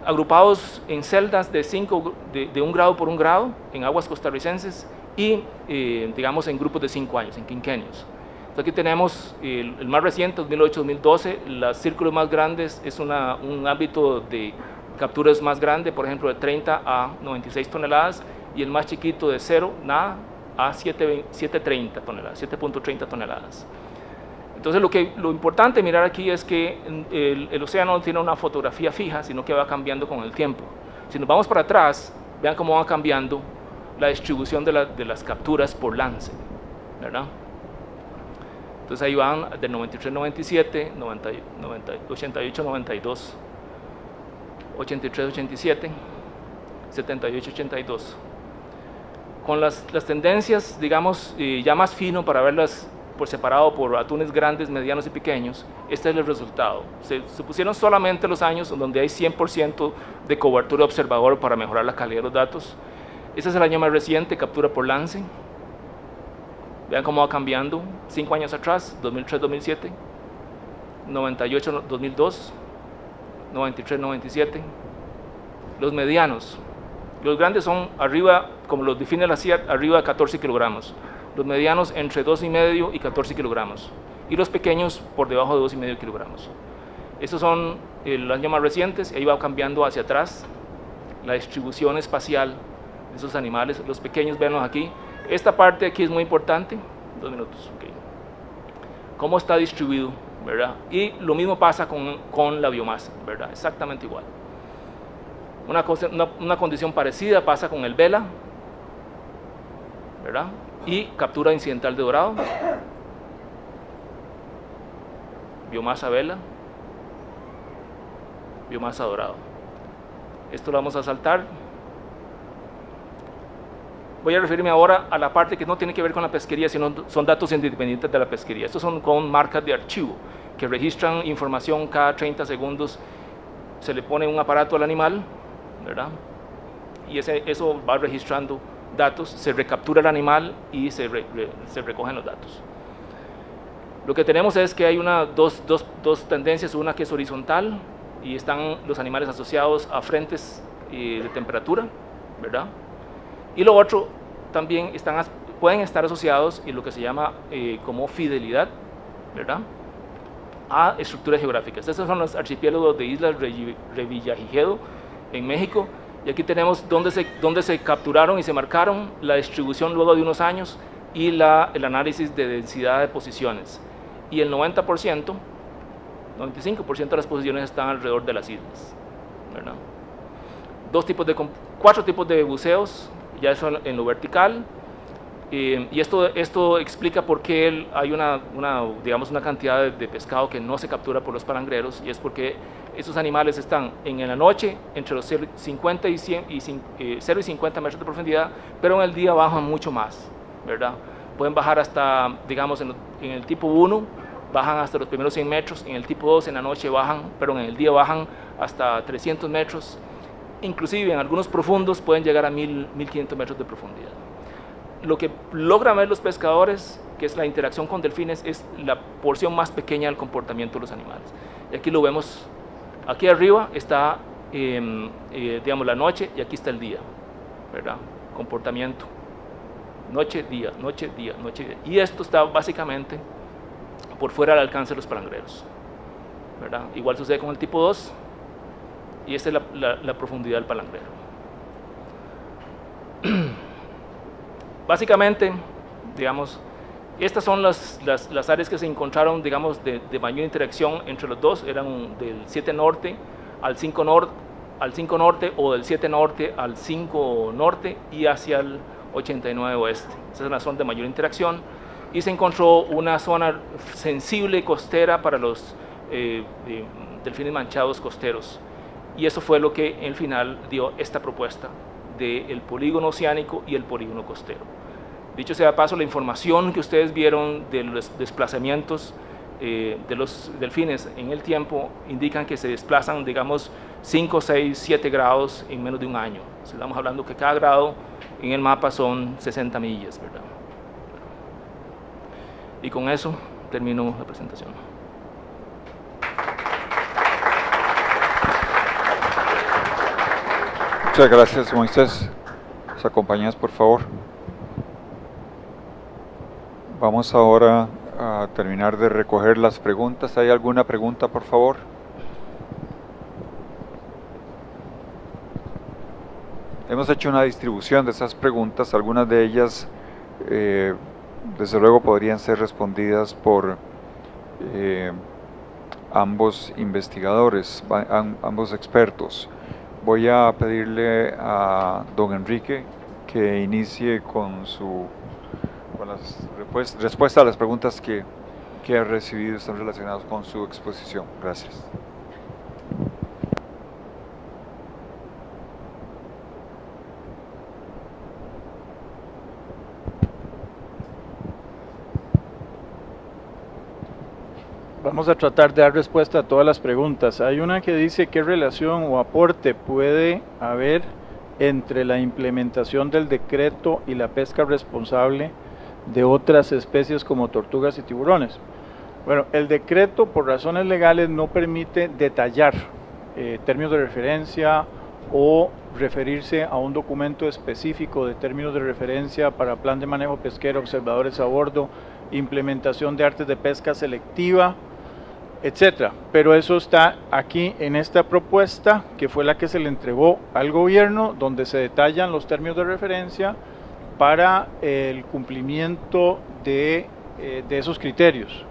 agrupados en celdas de 1 grado por 1 grado en aguas costarricenses y, digamos, en grupos de 5 años, en quinquenios. Entonces aquí tenemos el más reciente, 2008-2012, los círculos más grandes es un ámbito de capturas más grandes, por ejemplo, de 30 a 96 toneladas, y el más chiquito de 0, nada, a 7.30 toneladas, 7.30 toneladas. Entonces lo importante mirar aquí es que el océano no tiene una fotografía fija, sino que va cambiando con el tiempo. Si nos vamos para atrás, vean cómo va cambiando la distribución de las capturas por lance, ¿verdad? Entonces ahí van del 93, 97, 88, 92, 83, 87, 78, 82. Con las tendencias, digamos, ya más fino para verlas por separado por atunes grandes, medianos y pequeños, este es el resultado. Se pusieron solamente los años donde hay 100% de cobertura de observador para mejorar la calidad de los datos. Este es el año más reciente, captura por lance. Vean cómo va cambiando, 5 años atrás, 2003, 2007, 98, 2002, 93, 97. Los medianos, los grandes son arriba, como los define la CIAT, arriba de 14 kilogramos. Los medianos entre 2,5 y 14 kilogramos. Y los pequeños por debajo de 2,5 kilogramos. Estos son los años más recientes, ahí va cambiando hacia atrás la distribución espacial de esos animales. Los pequeños, véanlos aquí. Esta parte aquí es muy importante. 2 minutos, ok. Cómo está distribuido, ¿verdad? Y lo mismo pasa con la biomasa, ¿verdad? Exactamente igual. Una condición parecida pasa con el vela, ¿verdad? Y captura incidental de dorado, biomasa vela, biomasa dorado. Esto lo vamos a saltar. Voy a referirme ahora a la parte que no tiene que ver con la pesquería, sino son datos independientes de la pesquería. Estos son con marcas de archivo, que registran información cada 30 segundos. Se le pone un aparato al animal, ¿verdad? Y eso va registrando datos, se recaptura el animal y se recogen los datos. Lo que tenemos es que hay dos tendencias, una que es horizontal y están los animales asociados a frentes de temperatura, ¿verdad? Y lo otro también pueden estar asociados en lo que se llama como fidelidad, ¿verdad?, a estructuras geográficas. Estos son los archipiélagos de Islas Revillagigedo en México, y aquí tenemos donde se capturaron y se marcaron la distribución luego de unos años y el análisis de densidad de posiciones. Y el 90%, 95% de las posiciones están alrededor de las islas, ¿verdad? 4 tipos de buceos, ya son en lo vertical, y esto explica por qué hay una cantidad de pescado que no se captura por los palangreros, y es porque estos animales están en la noche entre los 0 y 50 metros de profundidad, pero en el día bajan mucho más, ¿verdad? Pueden bajar hasta, digamos, en el tipo 1, bajan hasta los primeros 100 metros, en el tipo 2 en la noche bajan, pero en el día bajan hasta 300 metros, inclusive en algunos profundos pueden llegar a 1.500 metros de profundidad. Lo que logran ver los pescadores, que es la interacción con delfines, es la porción más pequeña del comportamiento de los animales. Y aquí lo vemos, aquí arriba está, digamos, la noche, y aquí está el día, ¿verdad? Comportamiento, noche, día, noche, día, noche, día. Y esto está básicamente por fuera del alcance de los palangreros, ¿verdad? Igual sucede con el tipo 2, y esta es la profundidad del palangrero. Básicamente, digamos, estas son las áreas que se encontraron, digamos, de mayor interacción entre los dos. Eran del 7 norte al 5 norte, o del 7 norte al 5 norte y hacia el 89 oeste. Esa es una zona de mayor interacción, y se encontró una zona sensible costera para los delfines manchados costeros. Y eso fue lo que en el final dio esta propuesta del polígono oceánico y el polígono costero. Dicho sea de paso, la información que ustedes vieron de los desplazamientos de los delfines en el tiempo indican que se desplazan, digamos, 5, 6, 7 grados en menos de un año. Estamos hablando que cada grado en el mapa son 60 millas, ¿verdad? Y con eso termino la presentación. Muchas gracias, Moisés. ¿Nos acompañas, por favor? Vamos ahora a terminar de recoger las preguntas. ¿Hay alguna pregunta, por favor? hemos hecho una distribución de esas preguntas, algunas de ellas desde luego podrían ser respondidas por ambos investigadores, ambos expertos. Voy a pedirle a don Enrique que inicie con las respuestas a las preguntas que ha recibido, están relacionadas con su exposición. Gracias. Vamos a tratar de dar respuesta a todas las preguntas. Hay una que dice qué relación o aporte puede haber entre la implementación del decreto y la pesca responsable de otras especies como tortugas y tiburones. Bueno, el decreto por razones legales no permite detallar términos de referencia o referirse a un documento específico de términos de referencia para plan de manejo pesquero, observadores a bordo, implementación de artes de pesca selectiva, etcétera. Pero eso está aquí en esta propuesta, que fue la que se le entregó al gobierno, donde se detallan los términos de referencia para el cumplimiento de esos criterios.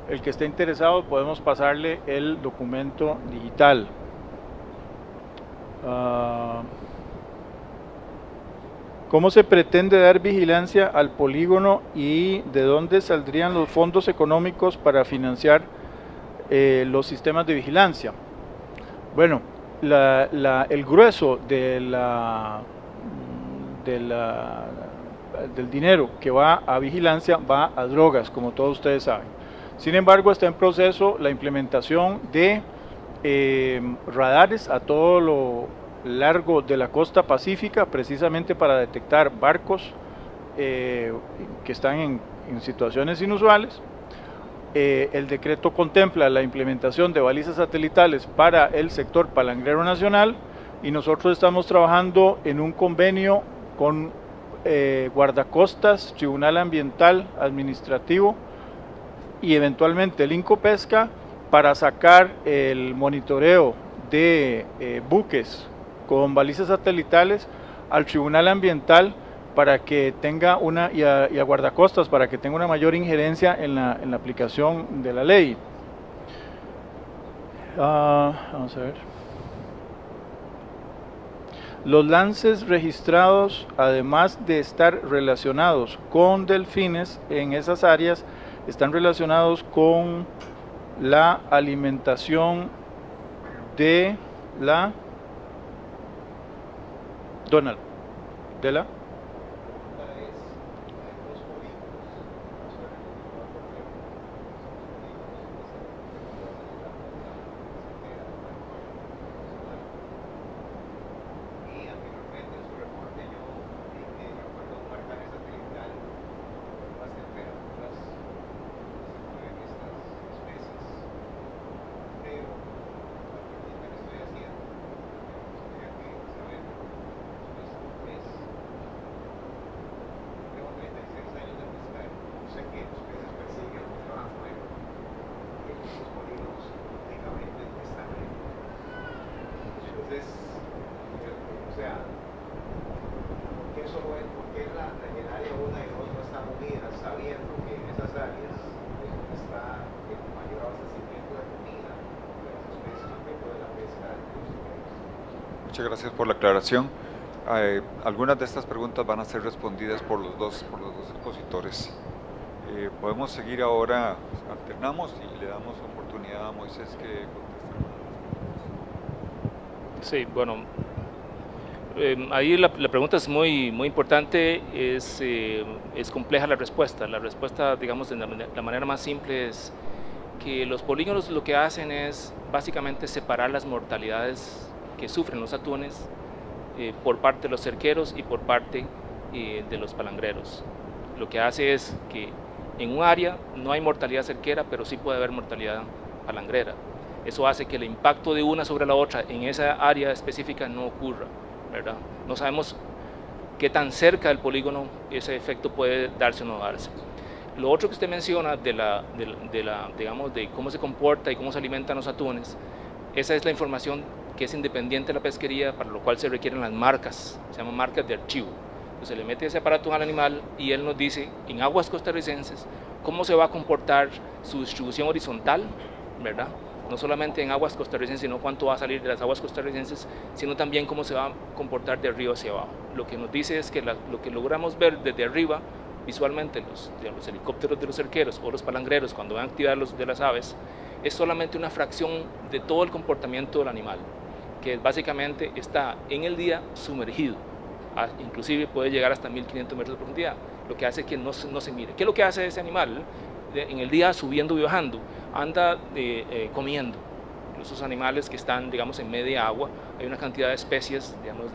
El que esté interesado podemos pasarle el documento digital. ¿Cómo se pretende dar vigilancia al polígono y de dónde saldrían los fondos económicos para financiar los sistemas de vigilancia? Bueno, el grueso del dinero que va a vigilancia va a drogas, como todos ustedes saben. Sin embargo, está en proceso la implementación de radares a todo lo largo de la costa pacífica, precisamente para detectar barcos que están en situaciones inusuales. El decreto contempla la implementación de balizas satelitales para el sector palangrero nacional y nosotros estamos trabajando en un convenio con guardacostas, Tribunal Ambiental Administrativo y eventualmente el Incopesca para sacar el monitoreo de buques con balizas satelitales al Tribunal Ambiental para que tenga y a guardacostas para que tenga una mayor injerencia en la aplicación de la ley. Vamos a ver. Los lances registrados, además de estar relacionados con delfines en esas áreas, están relacionados con la alimentación de la Donald, de la Muchas gracias por la aclaración. Algunas de estas preguntas van a ser respondidas por los dos expositores. Podemos seguir ahora, alternamos y le damos oportunidad a Moisés que conteste. Sí, bueno, ahí la pregunta es muy importante, es compleja la respuesta, digamos, de la manera más simple es que los polígonos lo que hacen es básicamente separar las mortalidades que sufren los atunes por parte de los cerqueros y por parte de los palangreros. Lo que hace es que en un área no hay mortalidad cerquera, pero sí puede haber mortalidad palangrera. Eso hace que el impacto de una sobre la otra en esa área específica no ocurra, ¿verdad? No sabemos qué tan cerca del polígono ese efecto puede darse o no darse. Lo otro que usted menciona digamos, de cómo se comporta y cómo se alimentan los atunes, esa es la información que es independiente de la pesquería, para lo cual se requieren las marcas, se llaman marcas de archivo. Entonces le mete ese aparato al animal y él nos dice en aguas costarricenses cómo se va a comportar su distribución horizontal, ¿verdad? No solamente en aguas costarricenses, sino cuánto va a salir de las aguas costarricenses, sino también cómo se va a comportar de arriba hacia abajo. Lo que nos dice es que lo que logramos ver desde arriba, visualmente, los helicópteros de los cerqueros o los palangreros cuando ven actividad de las aves, es solamente una fracción de todo el comportamiento del animal, que básicamente está en el día sumergido, inclusive puede llegar hasta 1500 metros de profundidad, lo que hace que no se mire. ¿Qué es lo que hace ese animal? En el día subiendo y bajando, anda comiendo. Esos animales que están, digamos, en media agua, hay una cantidad de especies, digamos,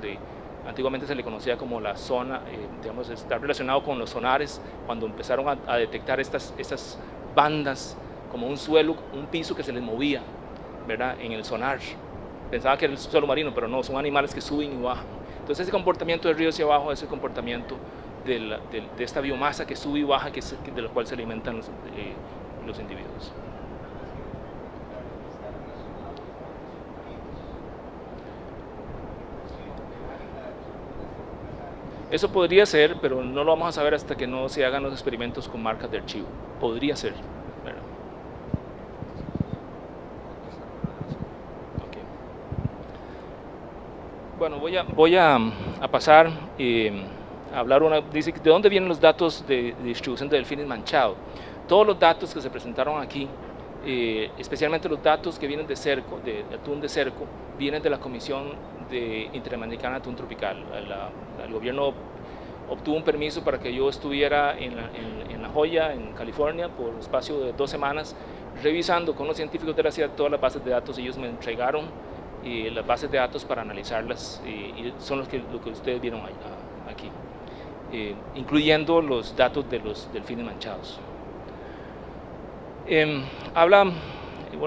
antiguamente se le conocía como la zona, digamos, está relacionado con los sonares, cuando empezaron a detectar estas bandas, como un suelo, un piso que se les movía, ¿verdad?, en el sonar. Pensaban que era el suelo marino, pero no, son animales que suben y bajan. Entonces ese comportamiento del río hacia abajo es el comportamiento de esta biomasa que sube y baja, de la cual se alimentan los individuos. Eso podría ser, pero no lo vamos a saber hasta que no se hagan los experimentos con marcas de archivo. Podría ser, ¿verdad? Okay. Bueno, voy a pasar a hablar dice, ¿de dónde vienen los datos de distribución de delfines manchados? Todos los datos que se presentaron aquí, especialmente los datos que vienen de cerco, de atún de cerco, vienen de la Comisión Interamericana de Atún Tropical. El gobierno obtuvo un permiso para que yo estuviera en La Joya, en California, por un espacio de 2 semanas, revisando con los científicos de la ciudad todas las bases de datos. Ellos me entregaron las bases de datos para analizarlas, y son lo que ustedes vieron aquí, incluyendo los datos de los delfines manchados. Habla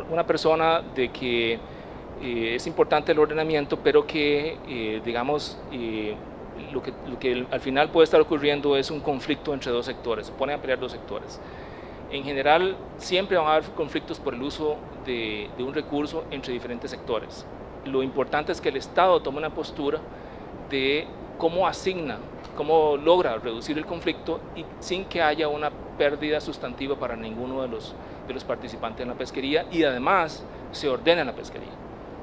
una persona de que es importante el ordenamiento, pero que, digamos, lo que al final puede estar ocurriendo es un conflicto entre 2 sectores, se ponen a pelear 2 sectores. En general, siempre van a haber conflictos por el uso de un recurso entre diferentes sectores. Lo importante es que el Estado tome una postura de cómo asigna, cómo logra reducir el conflicto y sin que haya una pérdida sustantiva para ninguno de los participantes en la pesquería, y además se ordena la pesquería.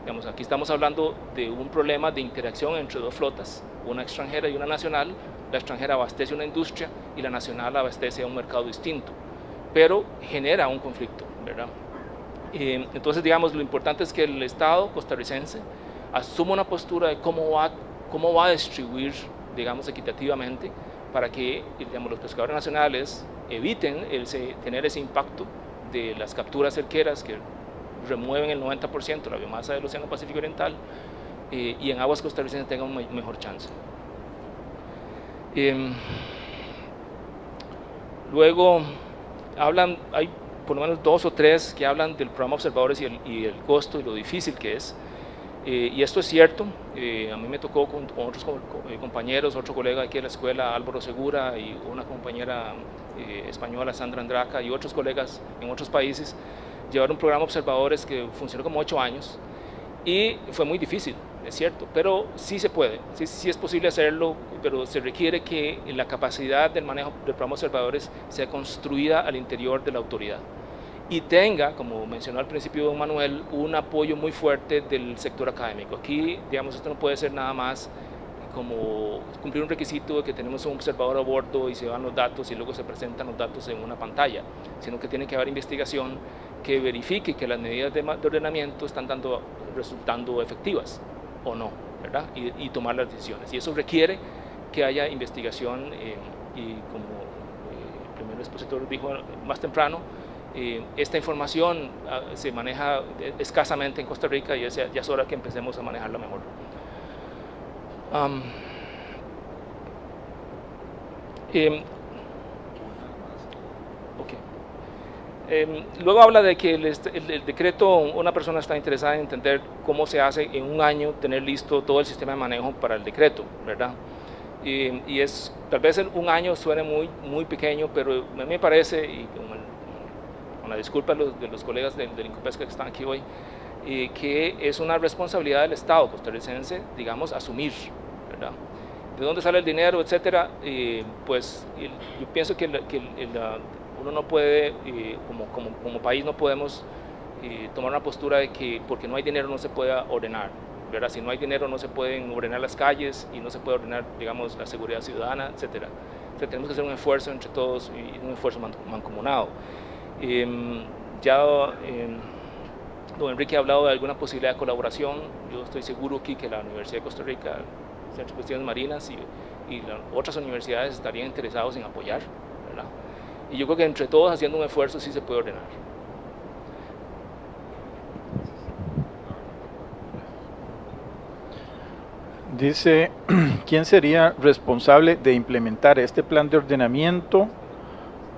Digamos, aquí estamos hablando de un problema de interacción entre 2 flotas, una extranjera y una nacional. La extranjera abastece una industria y la nacional abastece a un mercado distinto, pero genera un conflicto, ¿verdad? Entonces, digamos, lo importante es que el Estado costarricense asuma una postura de cómo va a distribuir, digamos, equitativamente, para que, digamos, los pescadores nacionales eviten tener ese impacto de las capturas cerqueras que remueven el 90% de la biomasa del Océano Pacífico Oriental, y en aguas costarricenses tengan una mejor chance. Luego hay por lo menos 2 o 3 que hablan del programa Observadores y el costo y lo difícil que es. Y esto es cierto. A mí me tocó con otros compañeros, otro colega aquí de la escuela, Álvaro Segura, y una compañera española, Sandra Andraca, y otros colegas en otros países, llevar un programa Observadores que funcionó como 8 años, y fue muy difícil, es cierto, pero sí se puede, sí es posible hacerlo, pero se requiere que la capacidad del manejo del programa Observadores sea construida al interior de la autoridad y tenga, como mencionó al principio don Manuel, un apoyo muy fuerte del sector académico. Aquí, digamos, esto no puede ser nada más como cumplir un requisito de que tenemos un observador a bordo y se van los datos y luego se presentan los datos en una pantalla, sino que tiene que haber investigación que verifique que las medidas de ordenamiento están resultando efectivas o no, ¿verdad? Y tomar las decisiones. Y eso requiere que haya investigación, y como el primer expositor dijo más temprano, esta información se maneja escasamente en Costa Rica, y ya es hora que empecemos a manejarla mejor. Luego habla de que el decreto, una persona está interesada en entender cómo se hace en un año tener listo todo el sistema de manejo para el decreto, ¿verdad? Y tal vez un año suene muy pequeño, pero a mí me parece, y con la disculpa de los colegas del Incopesca que están aquí hoy, que es una responsabilidad del Estado costarricense, digamos, asumir, ¿verdad? ¿De dónde sale el dinero, etcétera? Pues yo pienso que uno no puede, como país no podemos tomar una postura de que porque no hay dinero no se pueda ordenar, ¿verdad? Si no hay dinero no se pueden ordenar las calles y no se puede ordenar, digamos, la seguridad ciudadana, etcétera. O sea, tenemos que hacer un esfuerzo entre todos y un esfuerzo mancomunado. Don Enrique ha hablado de alguna posibilidad de colaboración. Yo estoy seguro aquí que la Universidad de Costa Rica, el Centro de Cuestiones Marinas y otras universidades estarían interesados en apoyar, ¿verdad? Y yo creo que entre todos haciendo un esfuerzo sí se puede ordenar. Dice, ¿quién sería responsable de implementar este plan de ordenamiento?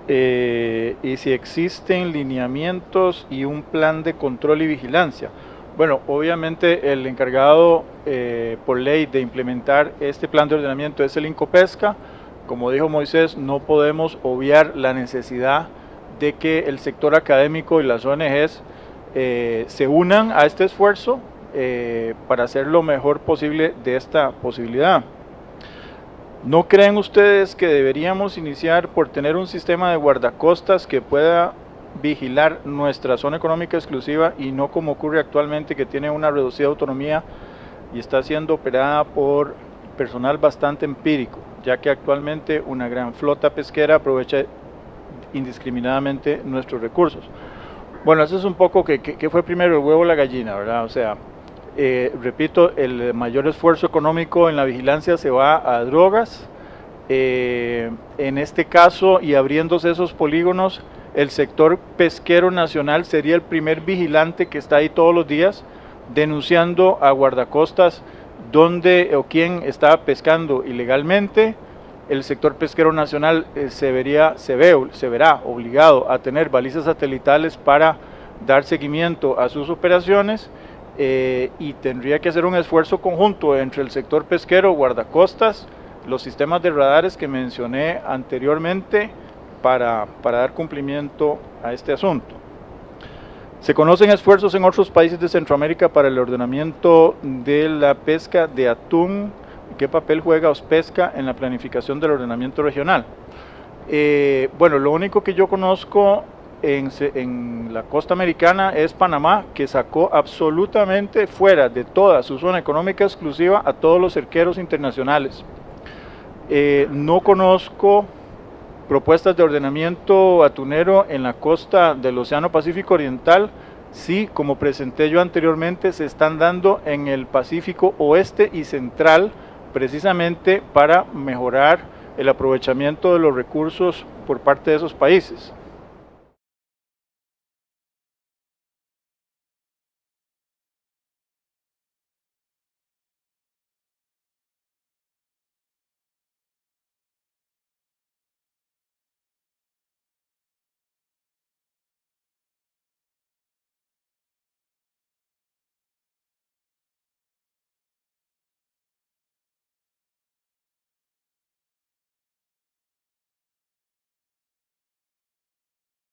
Y si existen lineamientos y un plan de control y vigilancia. Bueno, obviamente el encargado por ley de implementar este plan de ordenamiento es el Incopesca. Como dijo Moisés, no podemos obviar la necesidad de que el sector académico y las ONGs se unan a este esfuerzo para hacer lo mejor posible de esta posibilidad. ¿No creen ustedes que deberíamos iniciar por tener un sistema de guardacostas que pueda vigilar nuestra zona económica exclusiva y no como ocurre actualmente, que tiene una reducida autonomía y está siendo operada por personal bastante empírico, ya que actualmente una gran flota pesquera aprovecha indiscriminadamente nuestros recursos? Bueno, eso es un poco que fue primero el huevo o la gallina, ¿verdad? O sea, repito, el mayor esfuerzo económico en la vigilancia se va a drogas. En este caso, y abriéndose esos polígonos, el sector pesquero nacional sería el primer vigilante que está ahí todos los días denunciando a guardacostas dónde o quién está pescando ilegalmente. El sector pesquero nacional se verá obligado a tener balizas satelitales para dar seguimiento a sus operaciones. Y tendría que hacer un esfuerzo conjunto entre el sector pesquero, guardacostas, los sistemas de radares que mencioné anteriormente para dar cumplimiento a este asunto. Se conocen esfuerzos en otros países de Centroamérica para el ordenamiento de la pesca de atún. ¿Qué papel juega Ospesca en la planificación del ordenamiento regional? Bueno, lo único que yo conozco en la costa americana es Panamá, que sacó absolutamente fuera de toda su zona económica exclusiva a todos los cerqueros internacionales. No conozco propuestas de ordenamiento atunero en la costa del Océano Pacífico Oriental. Sí, como presenté yo anteriormente, se están dando en el Pacífico Oeste y Central, precisamente para mejorar el aprovechamiento de los recursos por parte de esos países.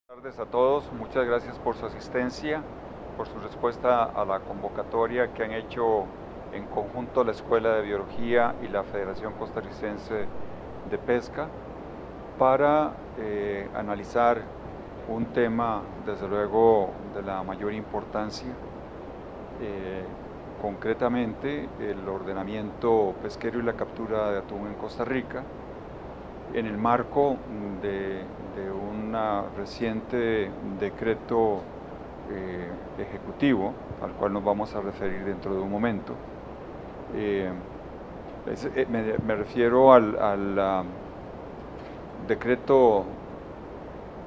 Buenas tardes a todos, muchas gracias por su asistencia, por su respuesta a la convocatoria que han hecho en conjunto la Escuela de Biología y la Federación Costarricense de Pesca para analizar un tema, desde luego, de la mayor importancia, concretamente el ordenamiento pesquero y la captura de atún en Costa Rica, en el marco de un reciente decreto ejecutivo, al cual nos vamos a referir dentro de un momento. Me refiero al decreto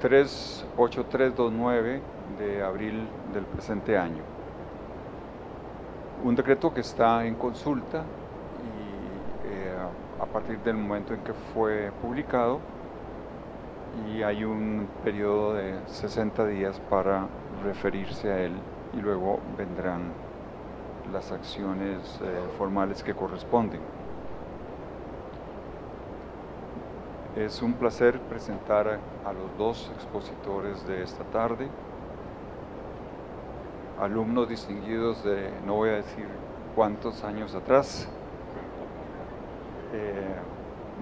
38329 de abril del presente año. Un decreto que está en consulta y a partir del momento en que fue publicado, y hay un periodo de 60 días para referirse a él y luego vendrán las acciones formales que corresponden. Es un placer presentar a los dos expositores de esta tarde. alumnos distinguidos de no voy a decir cuántos años atrás.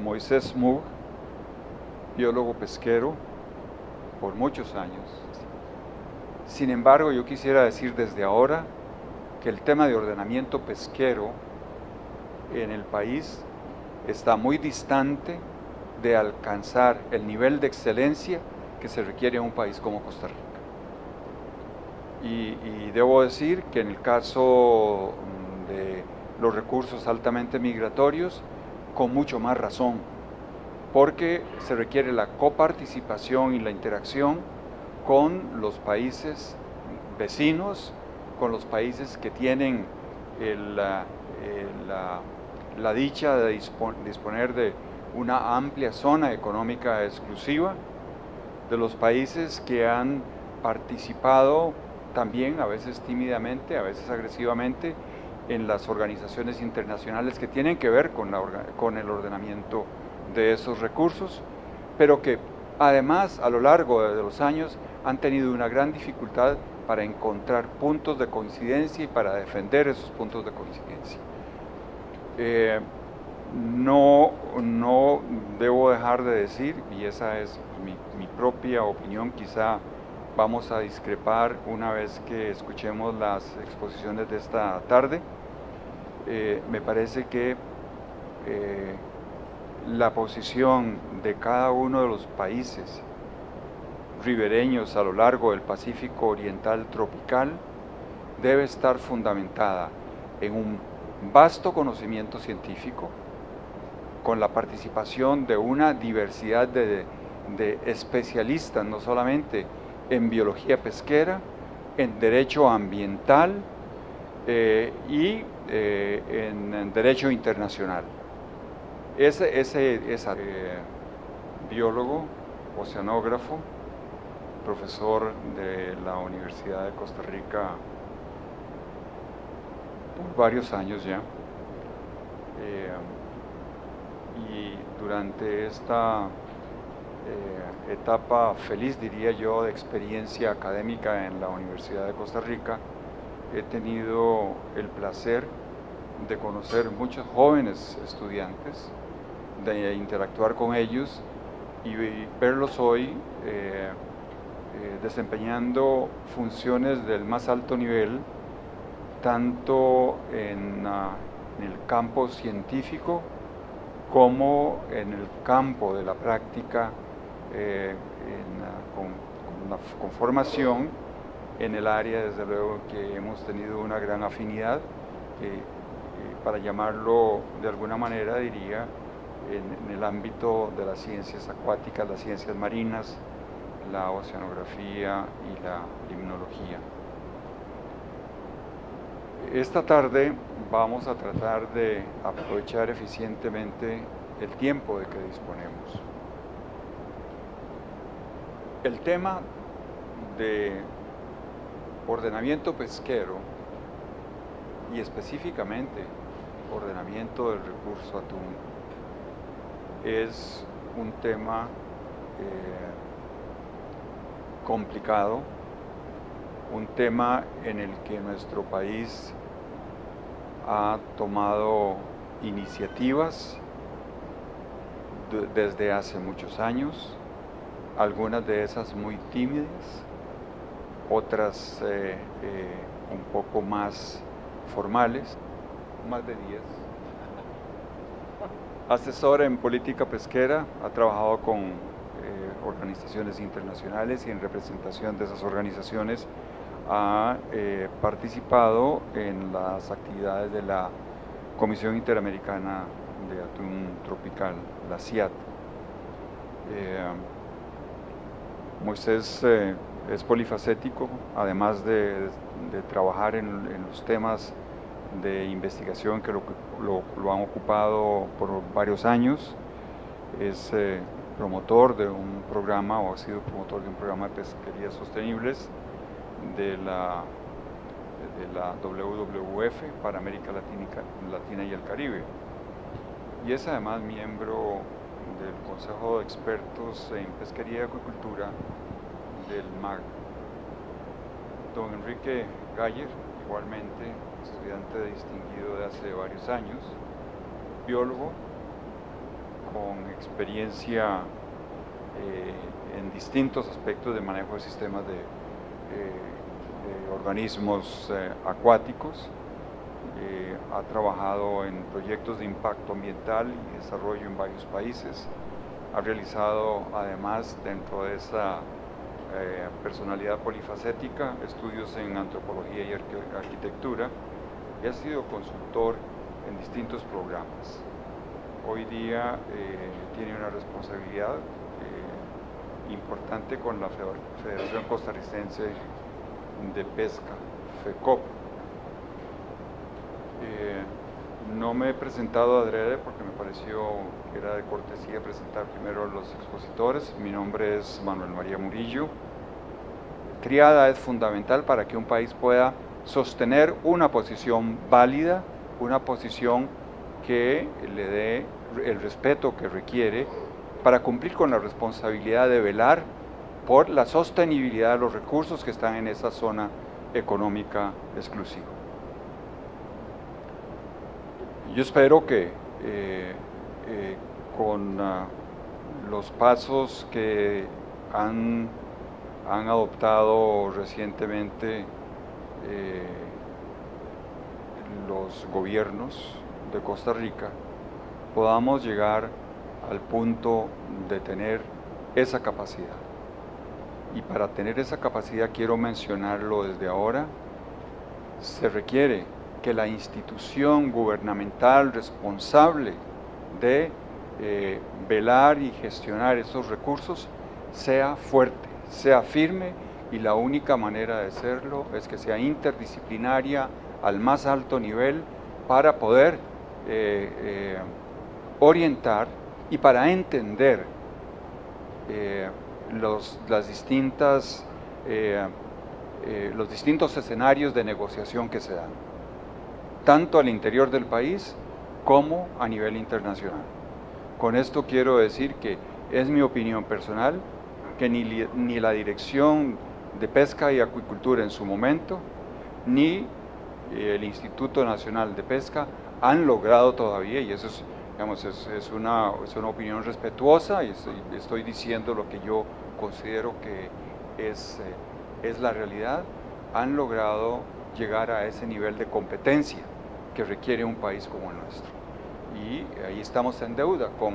Moisés Moore, biólogo pesquero por muchos años. Sin embargo, yo quisiera decir desde ahora que el tema de ordenamiento pesquero en el país está muy distante de alcanzar el nivel de excelencia que se requiere en un país como Costa Rica. Y debo decir que en el caso de los recursos altamente migratorios, con mucho más razón, porque se requiere la coparticipación y la interacción con los países vecinos, con los países que tienen la dicha de disponer de una amplia zona económica exclusiva, de los países que han participado también, a veces tímidamente, a veces agresivamente, en las organizaciones internacionales que tienen que ver con el ordenamiento de esos recursos, pero que además a lo largo de los años han tenido una gran dificultad para encontrar puntos de coincidencia y para defender esos puntos de coincidencia. No debo dejar de decir, y esa es mi propia opinión, quizá vamos a discrepar una vez que escuchemos las exposiciones de esta tarde. Me parece que la posición de cada uno de los países ribereños a lo largo del Pacífico Oriental tropical debe estar fundamentada en un vasto conocimiento científico, con la participación de una diversidad de especialistas, no solamente en biología pesquera, en derecho ambiental y en derecho internacional. Ese biólogo, oceanógrafo, profesor de la Universidad de Costa Rica por varios años ya, y durante esta etapa feliz, diría yo, de experiencia académica en la Universidad de Costa Rica, he tenido el placer de conocer muchos jóvenes estudiantes, de interactuar con ellos y verlos hoy desempeñando funciones del más alto nivel, tanto en el campo científico como en el campo de la práctica, con formación en el área, desde luego que hemos tenido una gran afinidad, para llamarlo de alguna manera, diría, en el ámbito de las ciencias acuáticas, las ciencias marinas, la oceanografía y la limnología. Esta tarde vamos a tratar de aprovechar eficientemente el tiempo de que disponemos. El tema de ordenamiento pesquero y específicamente ordenamiento del recurso atún es un tema complicado, un tema en el que nuestro país ha tomado iniciativas desde hace muchos años, algunas de esas muy tímidas, otras un poco más formales, más de 10. Asesor en política pesquera, ha trabajado con organizaciones internacionales y en representación de esas organizaciones ha participado en las actividades de la Comisión Interamericana de Atún Tropical, la CIAT. Moisés es polifacético, además de trabajar en los temas de investigación que lo han ocupado por varios años. Es promotor de un programa, o ha sido promotor de un programa de pesquerías sostenibles de la WWF para América Latina y el Caribe. Y es además miembro del Consejo de Expertos en Pesquería y Acuicultura del MAG. don Enrique Galler, igualmente estudiante distinguido de hace varios años, biólogo con experiencia en distintos aspectos de manejo de sistemas de organismos acuáticos. Ha trabajado en proyectos de impacto ambiental y desarrollo en varios países. Ha realizado, además, dentro de esa personalidad polifacética, estudios en antropología y arquitectura, y ha sido consultor en distintos programas. Hoy día tiene una responsabilidad importante con la Federación Costarricense de Pesca, FECOP. No me he presentado adrede porque me pareció que era de cortesía presentar primero a los expositores. Mi nombre es Manuel María Murillo. Triada es fundamental para que un país pueda sostener una posición válida, una posición que le dé el respeto que requiere para cumplir con la responsabilidad de velar por la sostenibilidad de los recursos que están en esa zona económica exclusiva. Yo espero que con los pasos que han adoptado recientemente los gobiernos de Costa Rica, podamos llegar al punto de tener esa capacidad. Y para tener esa capacidad, quiero mencionarlo desde ahora, se requiere que la institución gubernamental responsable de velar y gestionar esos recursos sea fuerte, sea firme, y la única manera de serlo es que sea interdisciplinaria al más alto nivel para poder orientar y para entender los distintos escenarios de negociación que se dan, tanto al interior del país como a nivel internacional. Con esto quiero decir que es mi opinión personal que ni la Dirección de Pesca y Acuicultura en su momento, ni el Instituto Nacional de Pesca han logrado todavía, y eso es, digamos, es una opinión respetuosa, y estoy diciendo lo que yo considero que es la realidad, han logrado llegar a ese nivel de competencia que requiere un país como el nuestro. Y ahí estamos en deuda con